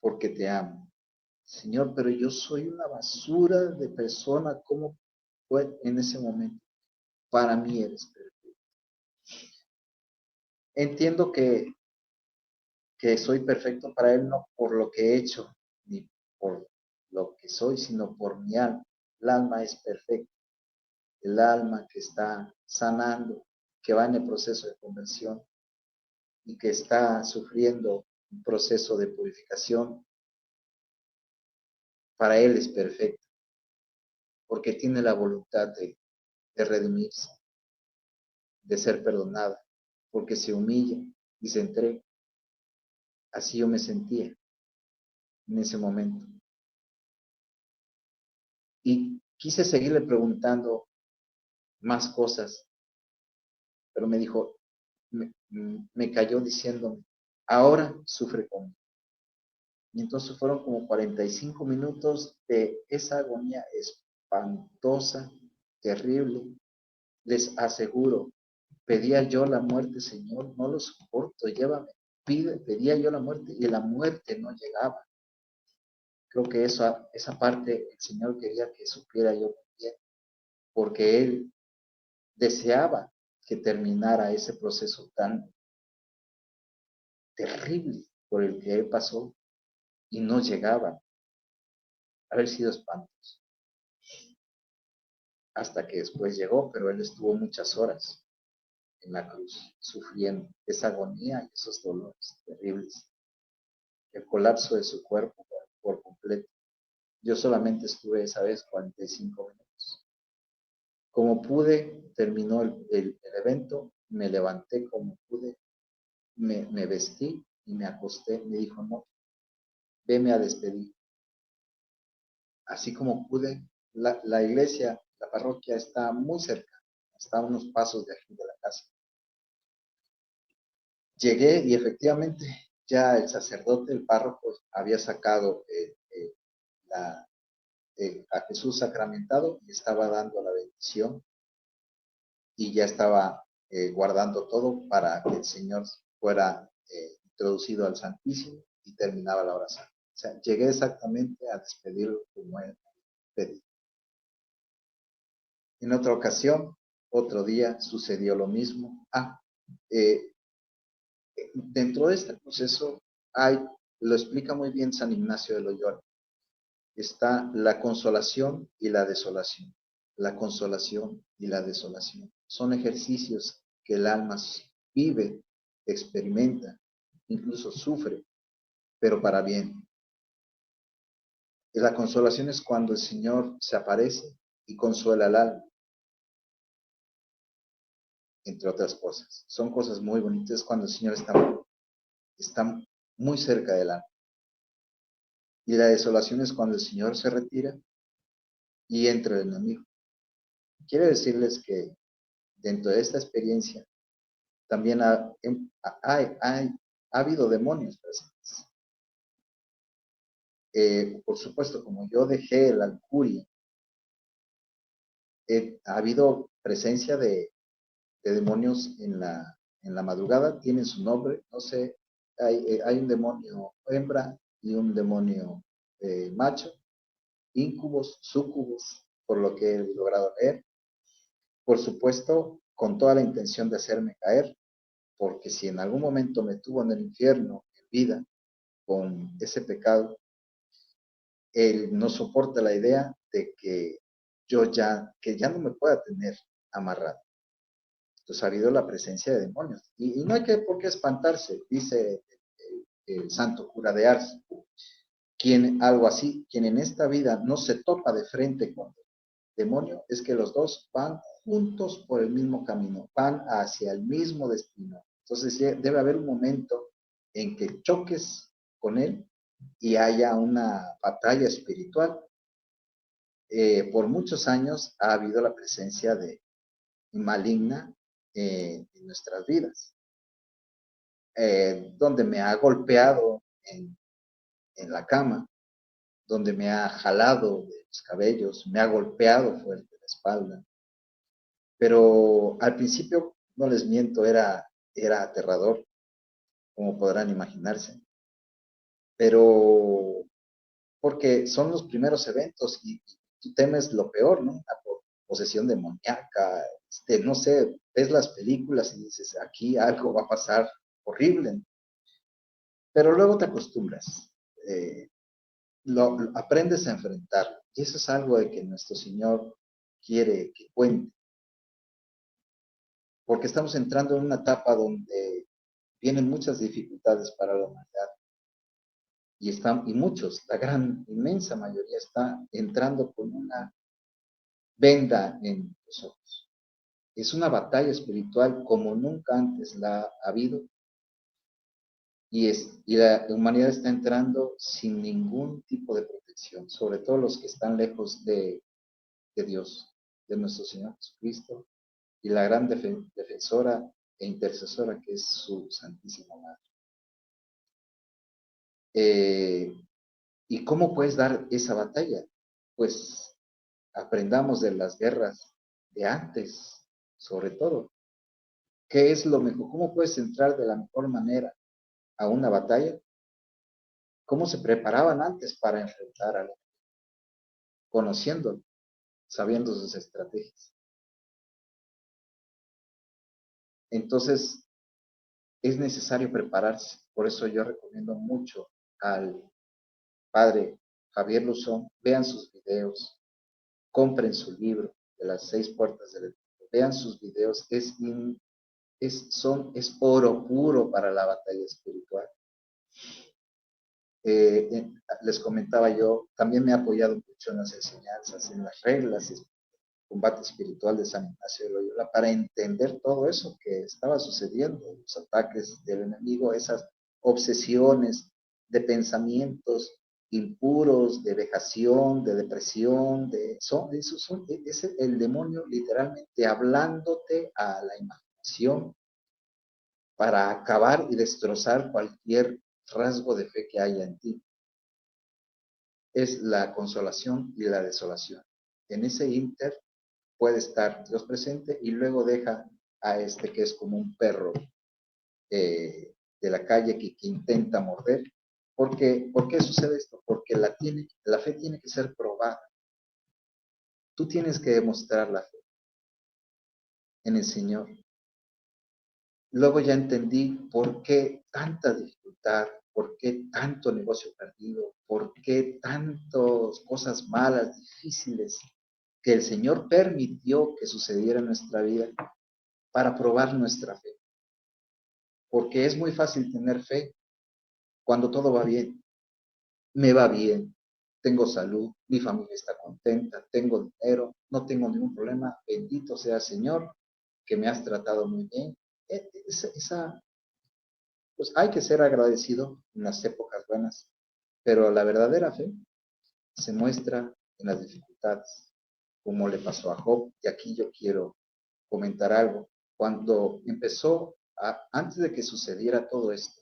Porque te amo. Señor, pero yo soy una basura de persona. ¿Cómo fue en ese momento? Para mí eres perfecto. Entiendo que soy perfecto para Él no por lo que he hecho, ni por lo que soy, sino por mi alma. El alma es perfecta. El alma que está sanando, que va en el proceso de conversión y que está sufriendo un proceso de purificación, para Él es perfecto, porque tiene la voluntad de redimirse, de ser perdonada, porque se humilla y se entrega. Así yo me sentía en ese momento. Y quise seguirle preguntando más cosas, pero me dijo, me cayó diciéndome, ahora sufre conmigo. Y entonces fueron como 45 minutos de esa agonía espantosa, terrible. Les aseguro, pedía yo la muerte, Señor, no lo soporto, llévame. Pedía yo la muerte y la muerte no llegaba. Creo que esa parte el Señor quería que supiera yo bien, porque Él deseaba que terminara ese proceso tan terrible por el que Él pasó y no llegaba. Haber sido espantoso. Hasta que después llegó, pero Él estuvo muchas horas en la cruz, sufriendo esa agonía y esos dolores terribles, el colapso de su cuerpo por completo. Yo solamente estuve esa vez 45 minutos. Como pude, terminó el evento, me levanté como pude, me vestí y me acosté. Me dijo, no, veme a despedir. Así como pude, la iglesia, la parroquia está muy cerca, está a unos pasos de aquí de la casa. Llegué y efectivamente ya el sacerdote, el párroco, había sacado a Jesús sacramentado y estaba dando la bendición y ya estaba guardando todo para que el Señor fuera introducido al Santísimo y terminaba la oración. O sea, llegué exactamente a despedirlo como él pedí. En otra ocasión, otro día, sucedió lo mismo. Eh, Dentro de este proceso lo explica muy bien San Ignacio de Loyola, está la consolación y la desolación. La consolación y la desolación. Son ejercicios que el alma vive, experimenta, incluso sufre, pero para bien. Y la consolación es cuando el Señor se aparece y consuela al alma, entre otras cosas. Son cosas muy bonitas cuando el Señor está muy cerca del alma. Y la desolación es cuando el Señor se retira y entra el enemigo. Quiero decirles que dentro de esta experiencia también ha habido demonios presentes. Por supuesto, como yo dejé la lujuria, ha habido presencia de demonios en la madrugada, tienen su nombre, no sé hay un demonio hembra y un demonio macho, íncubos, súcubos, por lo que he logrado leer. Por supuesto, con toda la intención de hacerme caer, porque si en algún momento me tuvo en el infierno, en vida, con ese pecado, él no soporta la idea de que que ya no me pueda tener amarrado. Entonces ha habido la presencia de demonios. Y no hay por qué espantarse, dice el santo cura de Ars, algo así, quien en esta vida no se topa de frente con el demonio, es que los dos van juntos por el mismo camino, van hacia el mismo destino. Entonces debe haber un momento en que choques con él y haya una batalla espiritual. Por muchos años ha habido la presencia de maligna en nuestras vidas, donde me ha golpeado en la cama, donde me ha jalado de los cabellos, me ha golpeado fuerte la espalda. Pero al principio, no les miento, era aterrador, como podrán imaginarse. Pero porque son los primeros eventos y tú temes lo peor, ¿no? La posesión demoníaca, no sé, ves las películas y dices, aquí algo va a pasar horrible, pero luego te acostumbras, lo aprendes a enfrentar y eso es algo de que nuestro Señor quiere que cuente, porque estamos entrando en una etapa donde vienen muchas dificultades para la humanidad y muchos, la gran inmensa mayoría está entrando con una venda en los ojos. Es una batalla espiritual como nunca antes la ha habido y la humanidad está entrando sin ningún tipo de protección, sobre todo los que están lejos de Dios, de nuestro Señor Jesucristo y la gran defensora e intercesora que es su Santísima Madre. ¿Y cómo puedes dar esa batalla? Pues aprendamos de las guerras de antes, sobre todo. ¿Qué es lo mejor? ¿Cómo puedes entrar de la mejor manera a una batalla? ¿Cómo se preparaban antes para enfrentar a conociendo, sabiendo sus estrategias? Entonces, es necesario prepararse. Por eso yo recomiendo mucho al padre Javier Luzón, vean sus videos, compren su libro de las 6 puertas del Edificio, vean sus videos, es oro puro para la batalla espiritual. Les comentaba yo, también me he apoyado mucho en las enseñanzas, en las reglas, combate espiritual de San Ignacio de Loyola, para entender todo eso que estaba sucediendo, los ataques del enemigo, esas obsesiones de pensamientos impuros, de vejación, de depresión, es el demonio literalmente hablándote a la imaginación para acabar y destrozar cualquier rasgo de fe que haya en ti. Es la consolación y la desolación. En ese inter puede estar Dios presente y luego deja a este que es como un perro de la calle que intenta morder. ¿Por qué sucede esto? Porque la fe tiene que ser probada. Tú tienes que demostrar la fe en el Señor. Luego ya entendí por qué tanta dificultad, por qué tanto negocio perdido, por qué tantas cosas malas, difíciles, que el Señor permitió que sucediera en nuestra vida para probar nuestra fe. Porque es muy fácil tener fe cuando todo va bien. Me va bien, tengo salud, mi familia está contenta, tengo dinero, no tengo ningún problema. Bendito sea el Señor, que me has tratado muy bien. Pues hay que ser agradecido en las épocas buenas, pero la verdadera fe se muestra en las dificultades, como le pasó a Job. Y aquí yo quiero comentar algo. Cuando antes de que sucediera todo esto,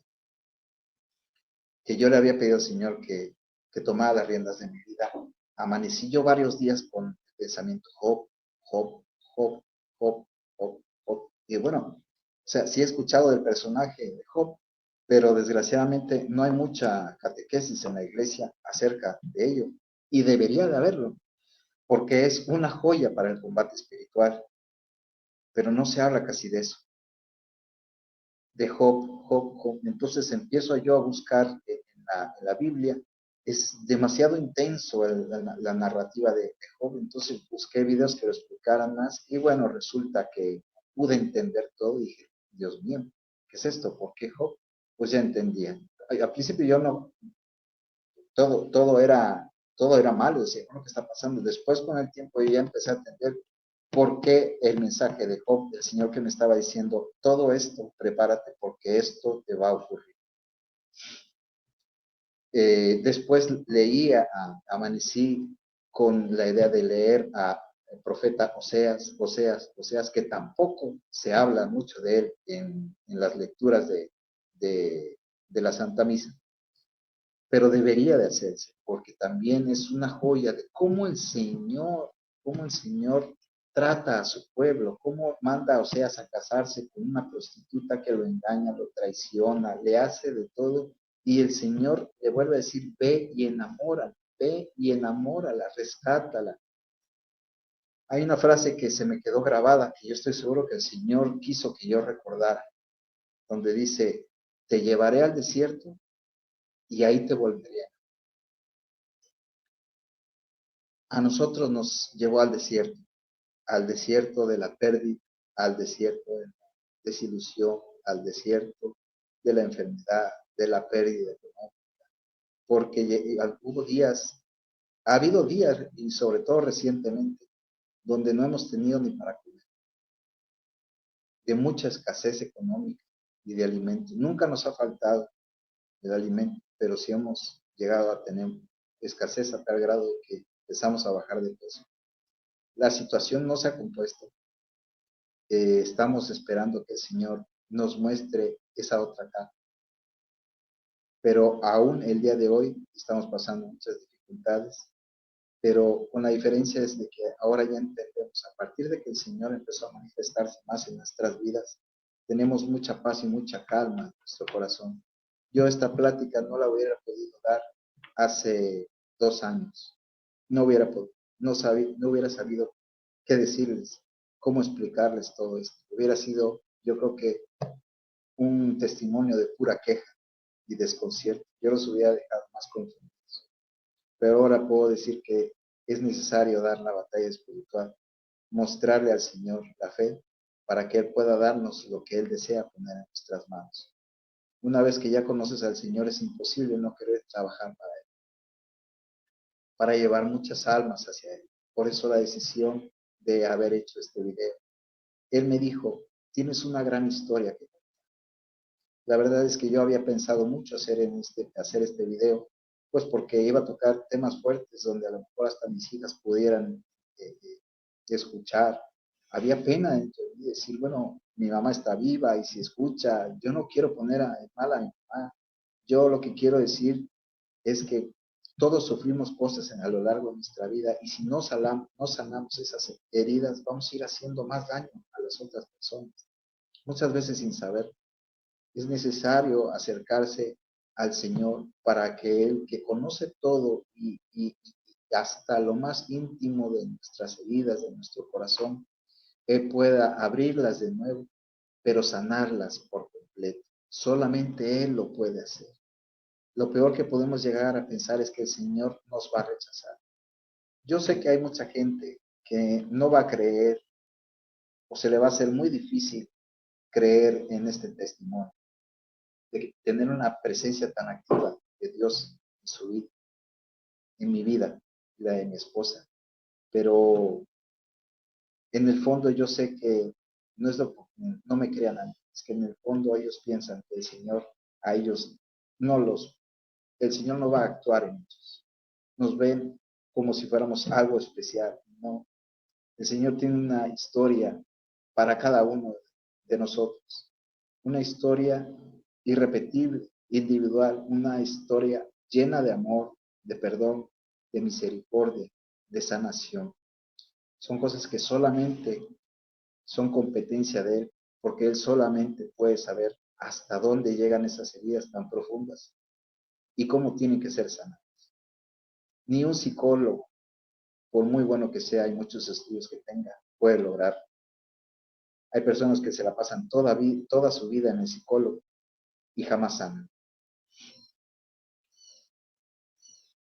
que yo le había pedido al Señor que tomara las riendas de mi vida, amanecí yo varios días con el pensamiento Job, Job, Job, Job, Job, Job. Y bueno, o sea, sí he escuchado del personaje de Job, pero desgraciadamente no hay mucha catequesis en la iglesia acerca de ello, y debería de haberlo, porque es una joya para el combate espiritual, pero no se habla casi de eso, de Job. Entonces empiezo yo a buscar en la Biblia, es demasiado intenso la narrativa de Job, entonces busqué videos que lo explicaran más, y bueno, resulta que pude entender todo y dije, Dios mío, ¿qué es esto? ¿Por qué Job? Pues ya entendía. Al principio yo no, todo era malo, decía, ¿qué está pasando? Después con el tiempo yo ya empecé a entender por qué el mensaje de Job, el Señor que me estaba diciendo, todo esto, prepárate porque esto te va a ocurrir. Después leía, amanecí con la idea de leer a el profeta Oseas, que tampoco se habla mucho de él en las lecturas de la Santa Misa, pero debería de hacerse, porque también es una joya de cómo el Señor trata a su pueblo, cómo manda a Oseas a casarse con una prostituta que lo engaña, lo traiciona, le hace de todo, y el Señor le vuelve a decir, ve y enamórala, rescátala. Hay una frase que se me quedó grabada, que yo estoy seguro que el Señor quiso que yo recordara, donde dice, te llevaré al desierto y ahí te volveré. A nosotros nos llevó al desierto de la pérdida, al desierto de la desilusión, al desierto de la enfermedad, de la pérdida económica, porque hubo días, ha habido días, y sobre todo recientemente, donde no hemos tenido ni para comer, de mucha escasez económica y de alimentos. Nunca nos ha faltado el alimento, pero sí hemos llegado a tener escasez a tal grado que empezamos a bajar de peso. La situación no se ha compuesto. Estamos esperando que el Señor nos muestre esa otra cara. Pero aún el día de hoy estamos pasando muchas dificultades, pero con la diferencia es de que ahora ya entendemos, a partir de que el Señor empezó a manifestarse más en nuestras vidas, tenemos mucha paz y mucha calma en nuestro corazón. Yo esta plática no la hubiera podido dar hace 2 años. No hubiera podido, no hubiera sabido qué decirles, cómo explicarles todo esto. Hubiera sido, yo creo que, un testimonio de pura queja y desconcierto. Yo los hubiera dejado más confundidos. Pero ahora puedo decir que es necesario dar la batalla espiritual, mostrarle al Señor la fe para que Él pueda darnos lo que Él desea poner en nuestras manos. Una vez que ya conoces al Señor, es imposible no querer trabajar para Él, para llevar muchas almas hacia Él. Por eso la decisión de haber hecho este video. Él me dijo, tienes una gran historia que contar. La verdad es que yo había pensado mucho hacer este video, pues porque iba a tocar temas fuertes donde a lo mejor hasta mis hijas pudieran escuchar. Había pena dentro de mí decir, bueno, mi mamá está viva y si escucha, yo no quiero poner mal a mi mamá. Yo lo que quiero decir es que todos sufrimos cosas a lo largo de nuestra vida y si no sanamos esas heridas, vamos a ir haciendo más daño a las otras personas, muchas veces sin saber. Es necesario acercarse al Señor para que Él, que conoce todo y hasta lo más íntimo de nuestras heridas, de nuestro corazón, Él pueda abrirlas de nuevo, pero sanarlas por completo. Solamente Él lo puede hacer. Lo peor que podemos llegar a pensar es que el Señor nos va a rechazar. Yo sé que hay mucha gente que no va a creer o se le va a hacer muy difícil creer en este testimonio, de tener una presencia tan activa de Dios en su vida, en mi vida, la de mi esposa. Pero en el fondo yo sé que no es no me crean a mí, es que en el fondo ellos piensan que el Señor a ellos no los, el Señor no va a actuar en ellos. Nos ven como si fuéramos algo especial, no. El Señor tiene una historia para cada uno de nosotros, una historia irrepetible, individual, una historia llena de amor, de perdón, de misericordia, de sanación. Son cosas que solamente son competencia de Él, porque Él solamente puede saber hasta dónde llegan esas heridas tan profundas y cómo tienen que ser sanadas. Ni un psicólogo, por muy bueno que sea, hay muchos estudios que tenga, puede lograr. Hay personas que se la pasan toda su vida en el psicólogo y jamás sanan.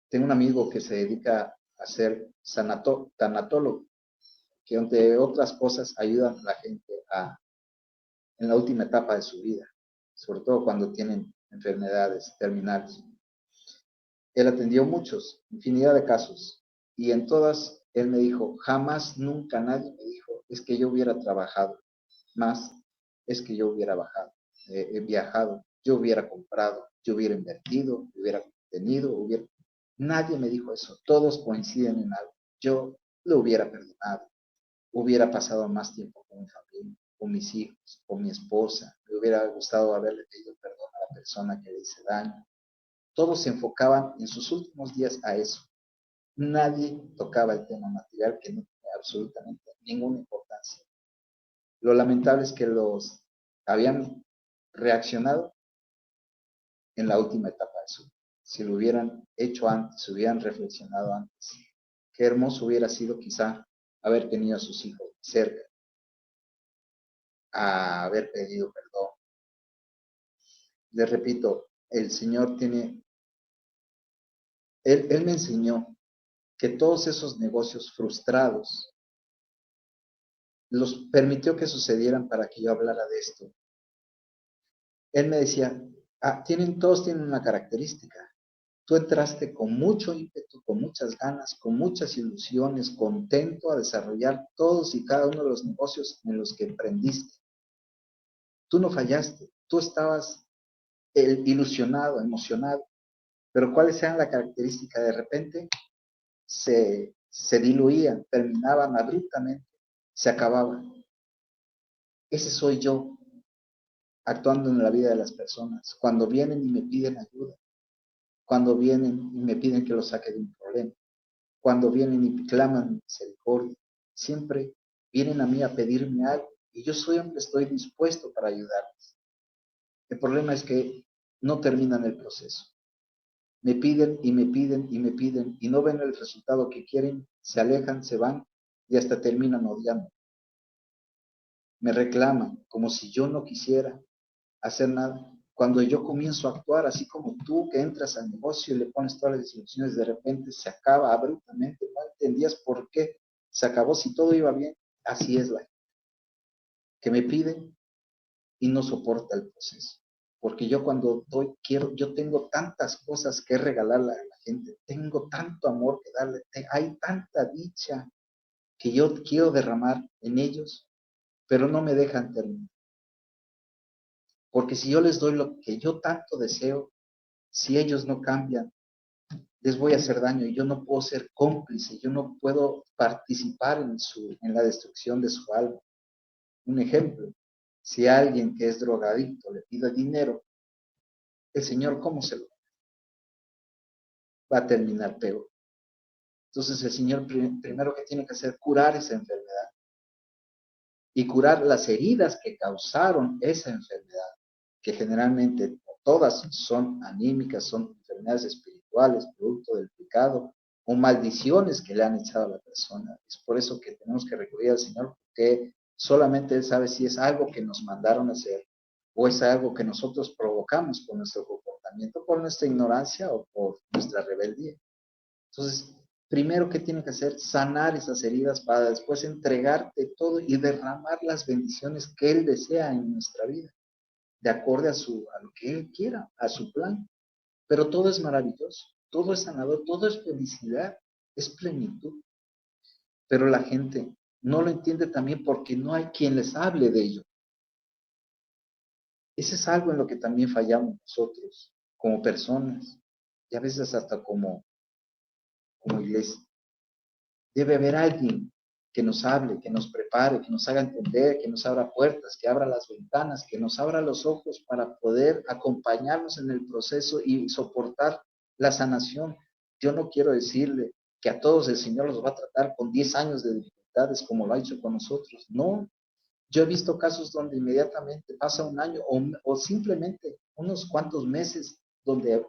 Tengo un amigo que se dedica a ser tanatólogo, que entre otras cosas ayudan a la gente en la última etapa de su vida, sobre todo cuando tienen enfermedades terminales. Él atendió muchos, infinidad de casos, y en todas él me dijo, jamás, nunca nadie me dijo, es que yo hubiera trabajado más, es que yo hubiera viajado, yo hubiera comprado, yo hubiera invertido, hubiera tenido, Nadie me dijo eso, todos coinciden en algo. Yo lo hubiera perdonado, hubiera pasado más tiempo con mi familia, con mis hijos, con mi esposa, me hubiera gustado haberle pedido perdón a la persona que le hice daño. Todos se enfocaban en sus últimos días a eso. Nadie tocaba el tema material que no tenía absolutamente ninguna importancia. Lo lamentable es que los habían reaccionado en la última etapa de su vida. Si lo hubieran hecho antes, si hubieran reflexionado antes, qué hermoso hubiera sido quizá haber tenido a sus hijos cerca, a haber pedido perdón. Les repito, el Señor él me enseñó que todos esos negocios frustrados los permitió que sucedieran para que yo hablara de esto. Él me decía, todos tienen una característica. Tú entraste con mucho ímpetu, con muchas ganas, con muchas ilusiones, contento a desarrollar todos y cada uno de los negocios en los que emprendiste. Tú no fallaste, tú estabas ilusionado, emocionado, pero ¿cuáles eran las características? De repente se diluían, terminaban abruptamente, se acababan. Ese soy yo actuando en la vida de las personas. Cuando vienen y me piden ayuda, cuando vienen y me piden que los saque de un problema, cuando vienen y claman misericordia, siempre vienen a mí a pedirme algo y yo siempre estoy dispuesto para ayudarles. El problema es que no terminan el proceso. Me piden y me piden y me piden y no ven el resultado que quieren, se alejan, se van y hasta terminan odiando. Me reclaman como si yo no quisiera hacer nada. Cuando yo comienzo a actuar, así como tú que entras al negocio y le pones todas las instrucciones, de repente se acaba abruptamente, no entendías por qué se acabó si todo iba bien. Así es la gente, que me pide y no soporta el proceso. Porque yo cuando yo tengo tantas cosas que regalarle a la gente, tengo tanto amor que darle, hay tanta dicha que yo quiero derramar en ellos, pero no me dejan terminar. Porque si yo les doy lo que yo tanto deseo, si ellos no cambian, les voy a hacer daño y yo no puedo ser cómplice, yo no puedo participar en la destrucción de su alma. Un ejemplo, si alguien que es drogadicto le pide dinero, el Señor, ¿cómo se lo va a terminar peor? Entonces el Señor primero que tiene que hacer, curar esa enfermedad y curar las heridas que causaron esa enfermedad, que generalmente todas son anímicas, son enfermedades espirituales, producto del pecado o maldiciones que le han echado a la persona. Es por eso que tenemos que recurrir al Señor, porque solamente Él sabe si es algo que nos mandaron a hacer o es algo que nosotros provocamos con nuestro comportamiento, por nuestra ignorancia o por nuestra rebeldía. Entonces, primero que tiene que hacer, sanar esas heridas para después entregarte todo y derramar las bendiciones que Él desea en nuestra vida, de acorde a lo que Él quiera, a su plan. Pero todo es maravilloso, todo es sanador, todo es felicidad, es plenitud. Pero la gente no lo entiende también porque no hay quien les hable de ello. Ese es algo en lo que también fallamos nosotros, como personas, y a veces hasta como iglesia. Debe haber alguien que nos hable, que nos prepare, que nos haga entender, que nos abra puertas, que abra las ventanas, que nos abra los ojos para poder acompañarnos en el proceso y soportar la sanación. Yo no quiero decirle que a todos el Señor los va a tratar con 10 años de dificultades como lo ha hecho con nosotros. No, Yo he visto casos donde inmediatamente pasa un año o simplemente unos cuantos meses donde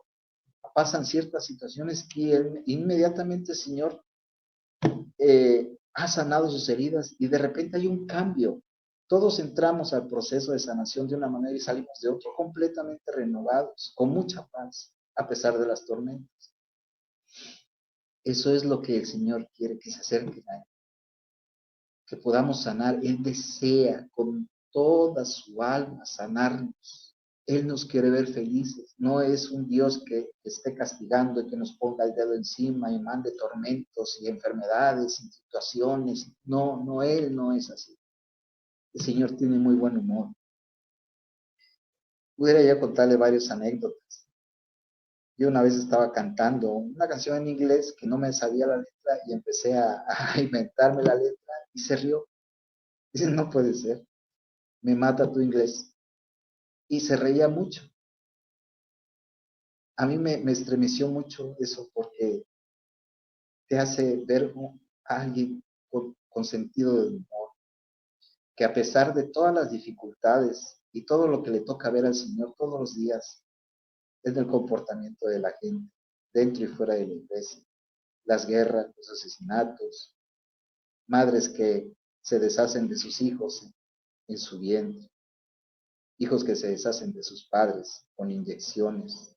pasan ciertas situaciones y inmediatamente el Señor ha sanado sus heridas y de repente hay un cambio. Todos entramos al proceso de sanación de una manera y salimos de otro completamente renovados, con mucha paz, a pesar de las tormentas. Eso es lo que el Señor quiere que se acerquen a Él, que podamos sanar. Él desea con toda su alma sanarnos. Él nos quiere ver felices. No es un Dios que esté castigando y que nos ponga el dedo encima y mande tormentos y enfermedades y situaciones. No, no, Él no es así. El Señor tiene muy buen humor. Pudiera ya contarle varias anécdotas. Yo una vez estaba cantando una canción en inglés que no me sabía la letra y empecé a inventarme la letra y se rió. Dice, no puede ser, me mata tu inglés. Y se reía mucho. A mí me estremeció mucho eso porque te hace ver a alguien con sentido de humor, que a pesar de todas las dificultades y todo lo que le toca ver al Señor todos los días, es del comportamiento de la gente, dentro y fuera de la iglesia, las guerras, los asesinatos, madres que se deshacen de sus hijos en su vientre, hijos que se deshacen de sus padres con inyecciones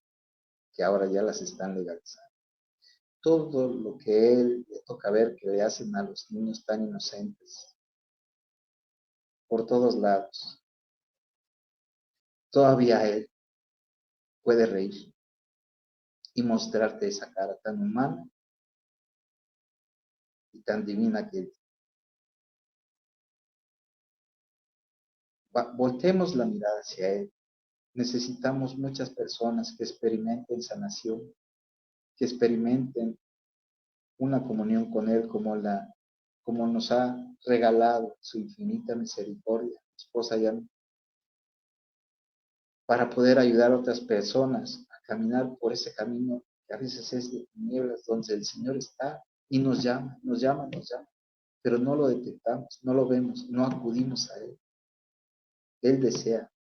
que ahora ya las están legalizando. Todo lo que él le toca ver que le hacen a los niños tan inocentes, por todos lados. Todavía él puede reír y mostrarte esa cara tan humana y tan divina que voltemos la mirada hacia él. Necesitamos muchas personas que experimenten sanación, que experimenten una comunión con él como nos ha regalado su infinita misericordia, esposa ya, para poder ayudar a otras personas a caminar por ese camino que a veces es de tinieblas, donde el Señor está y nos llama, nos llama, nos llama, pero no lo detectamos, no lo vemos, no acudimos a Él. Él desea,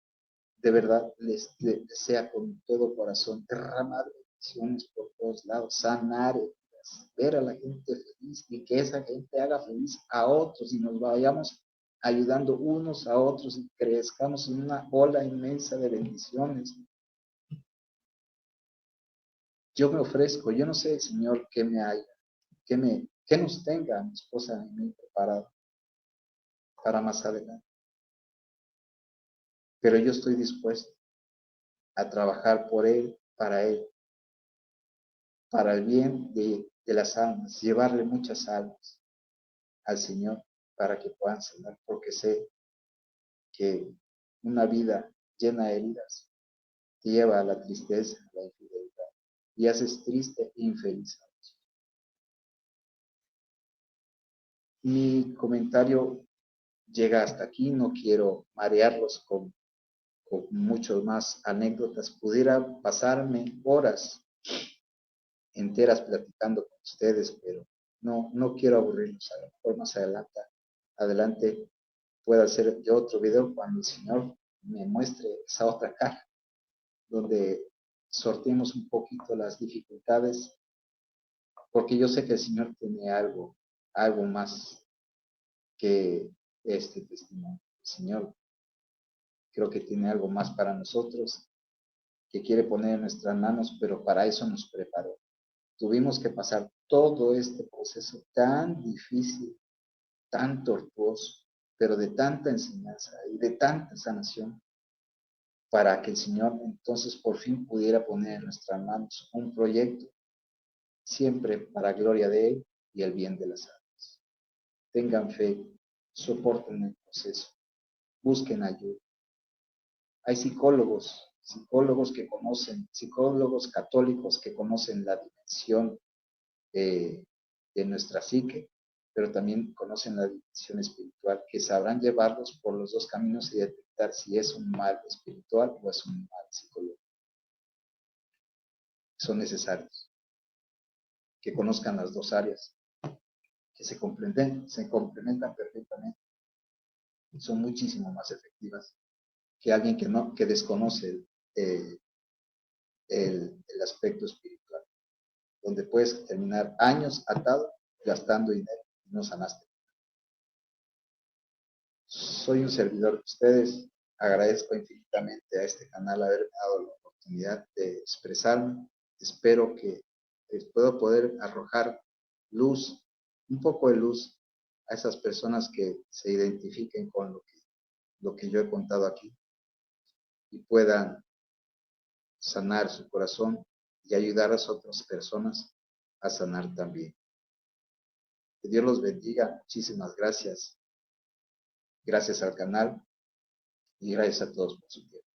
de verdad, desea con todo corazón derramar bendiciones por todos lados, sanar heridas, ver a la gente feliz y que esa gente haga feliz a otros y nos vayamos ayudando unos a otros y crezcamos en una ola inmensa de bendiciones. Yo me ofrezco, yo no sé el Señor qué me haya, qué nos tenga mi esposa y mí preparado para más adelante, pero yo estoy dispuesto a trabajar por Él, para el bien de las almas, llevarle muchas almas al Señor para que puedan sanar, porque sé que una vida llena de heridas te lleva a la tristeza, a la infidelidad, y haces triste e infeliz. Mi comentario llega hasta aquí, no quiero marearlos con muchas más anécdotas. Pudiera pasarme horas enteras platicando con ustedes, pero no quiero aburrirlos. A lo mejor más adelante pueda hacer yo otro video cuando el Señor me muestre esa otra cara, donde sorteemos un poquito las dificultades, porque yo sé que el Señor tiene algo más que este testimonio. El Señor creo que tiene algo más para nosotros que quiere poner en nuestras manos, pero para eso nos preparó. Tuvimos que pasar todo este proceso tan difícil, tan tortuoso, pero de tanta enseñanza y de tanta sanación, para que el Señor entonces por fin pudiera poner en nuestras manos un proyecto, siempre para gloria de Él y el bien de las almas. Tengan fe, soporten el proceso, busquen ayuda. Hay psicólogos que conocen, psicólogos católicos que conocen la dimensión de nuestra psique, pero también conocen la dimensión espiritual, que sabrán llevarlos por los dos caminos y detectar si es un mal espiritual o es un mal psicológico. Son necesarios que conozcan las dos áreas, que se complementan perfectamente. son muchísimo más efectivas que alguien que no, que desconoce el, el aspecto espiritual, donde puedes terminar años atado, gastando dinero y no sanaste. Soy un servidor de ustedes, agradezco infinitamente a este canal haberme dado la oportunidad de expresarme, espero que les pueda poder arrojar luz, un poco de luz a esas personas que se identifiquen con lo que yo he contado aquí y puedan sanar su corazón y ayudar a las otras personas a sanar también. Que Dios los bendiga. Muchísimas gracias. Gracias al canal y gracias a todos por su tiempo.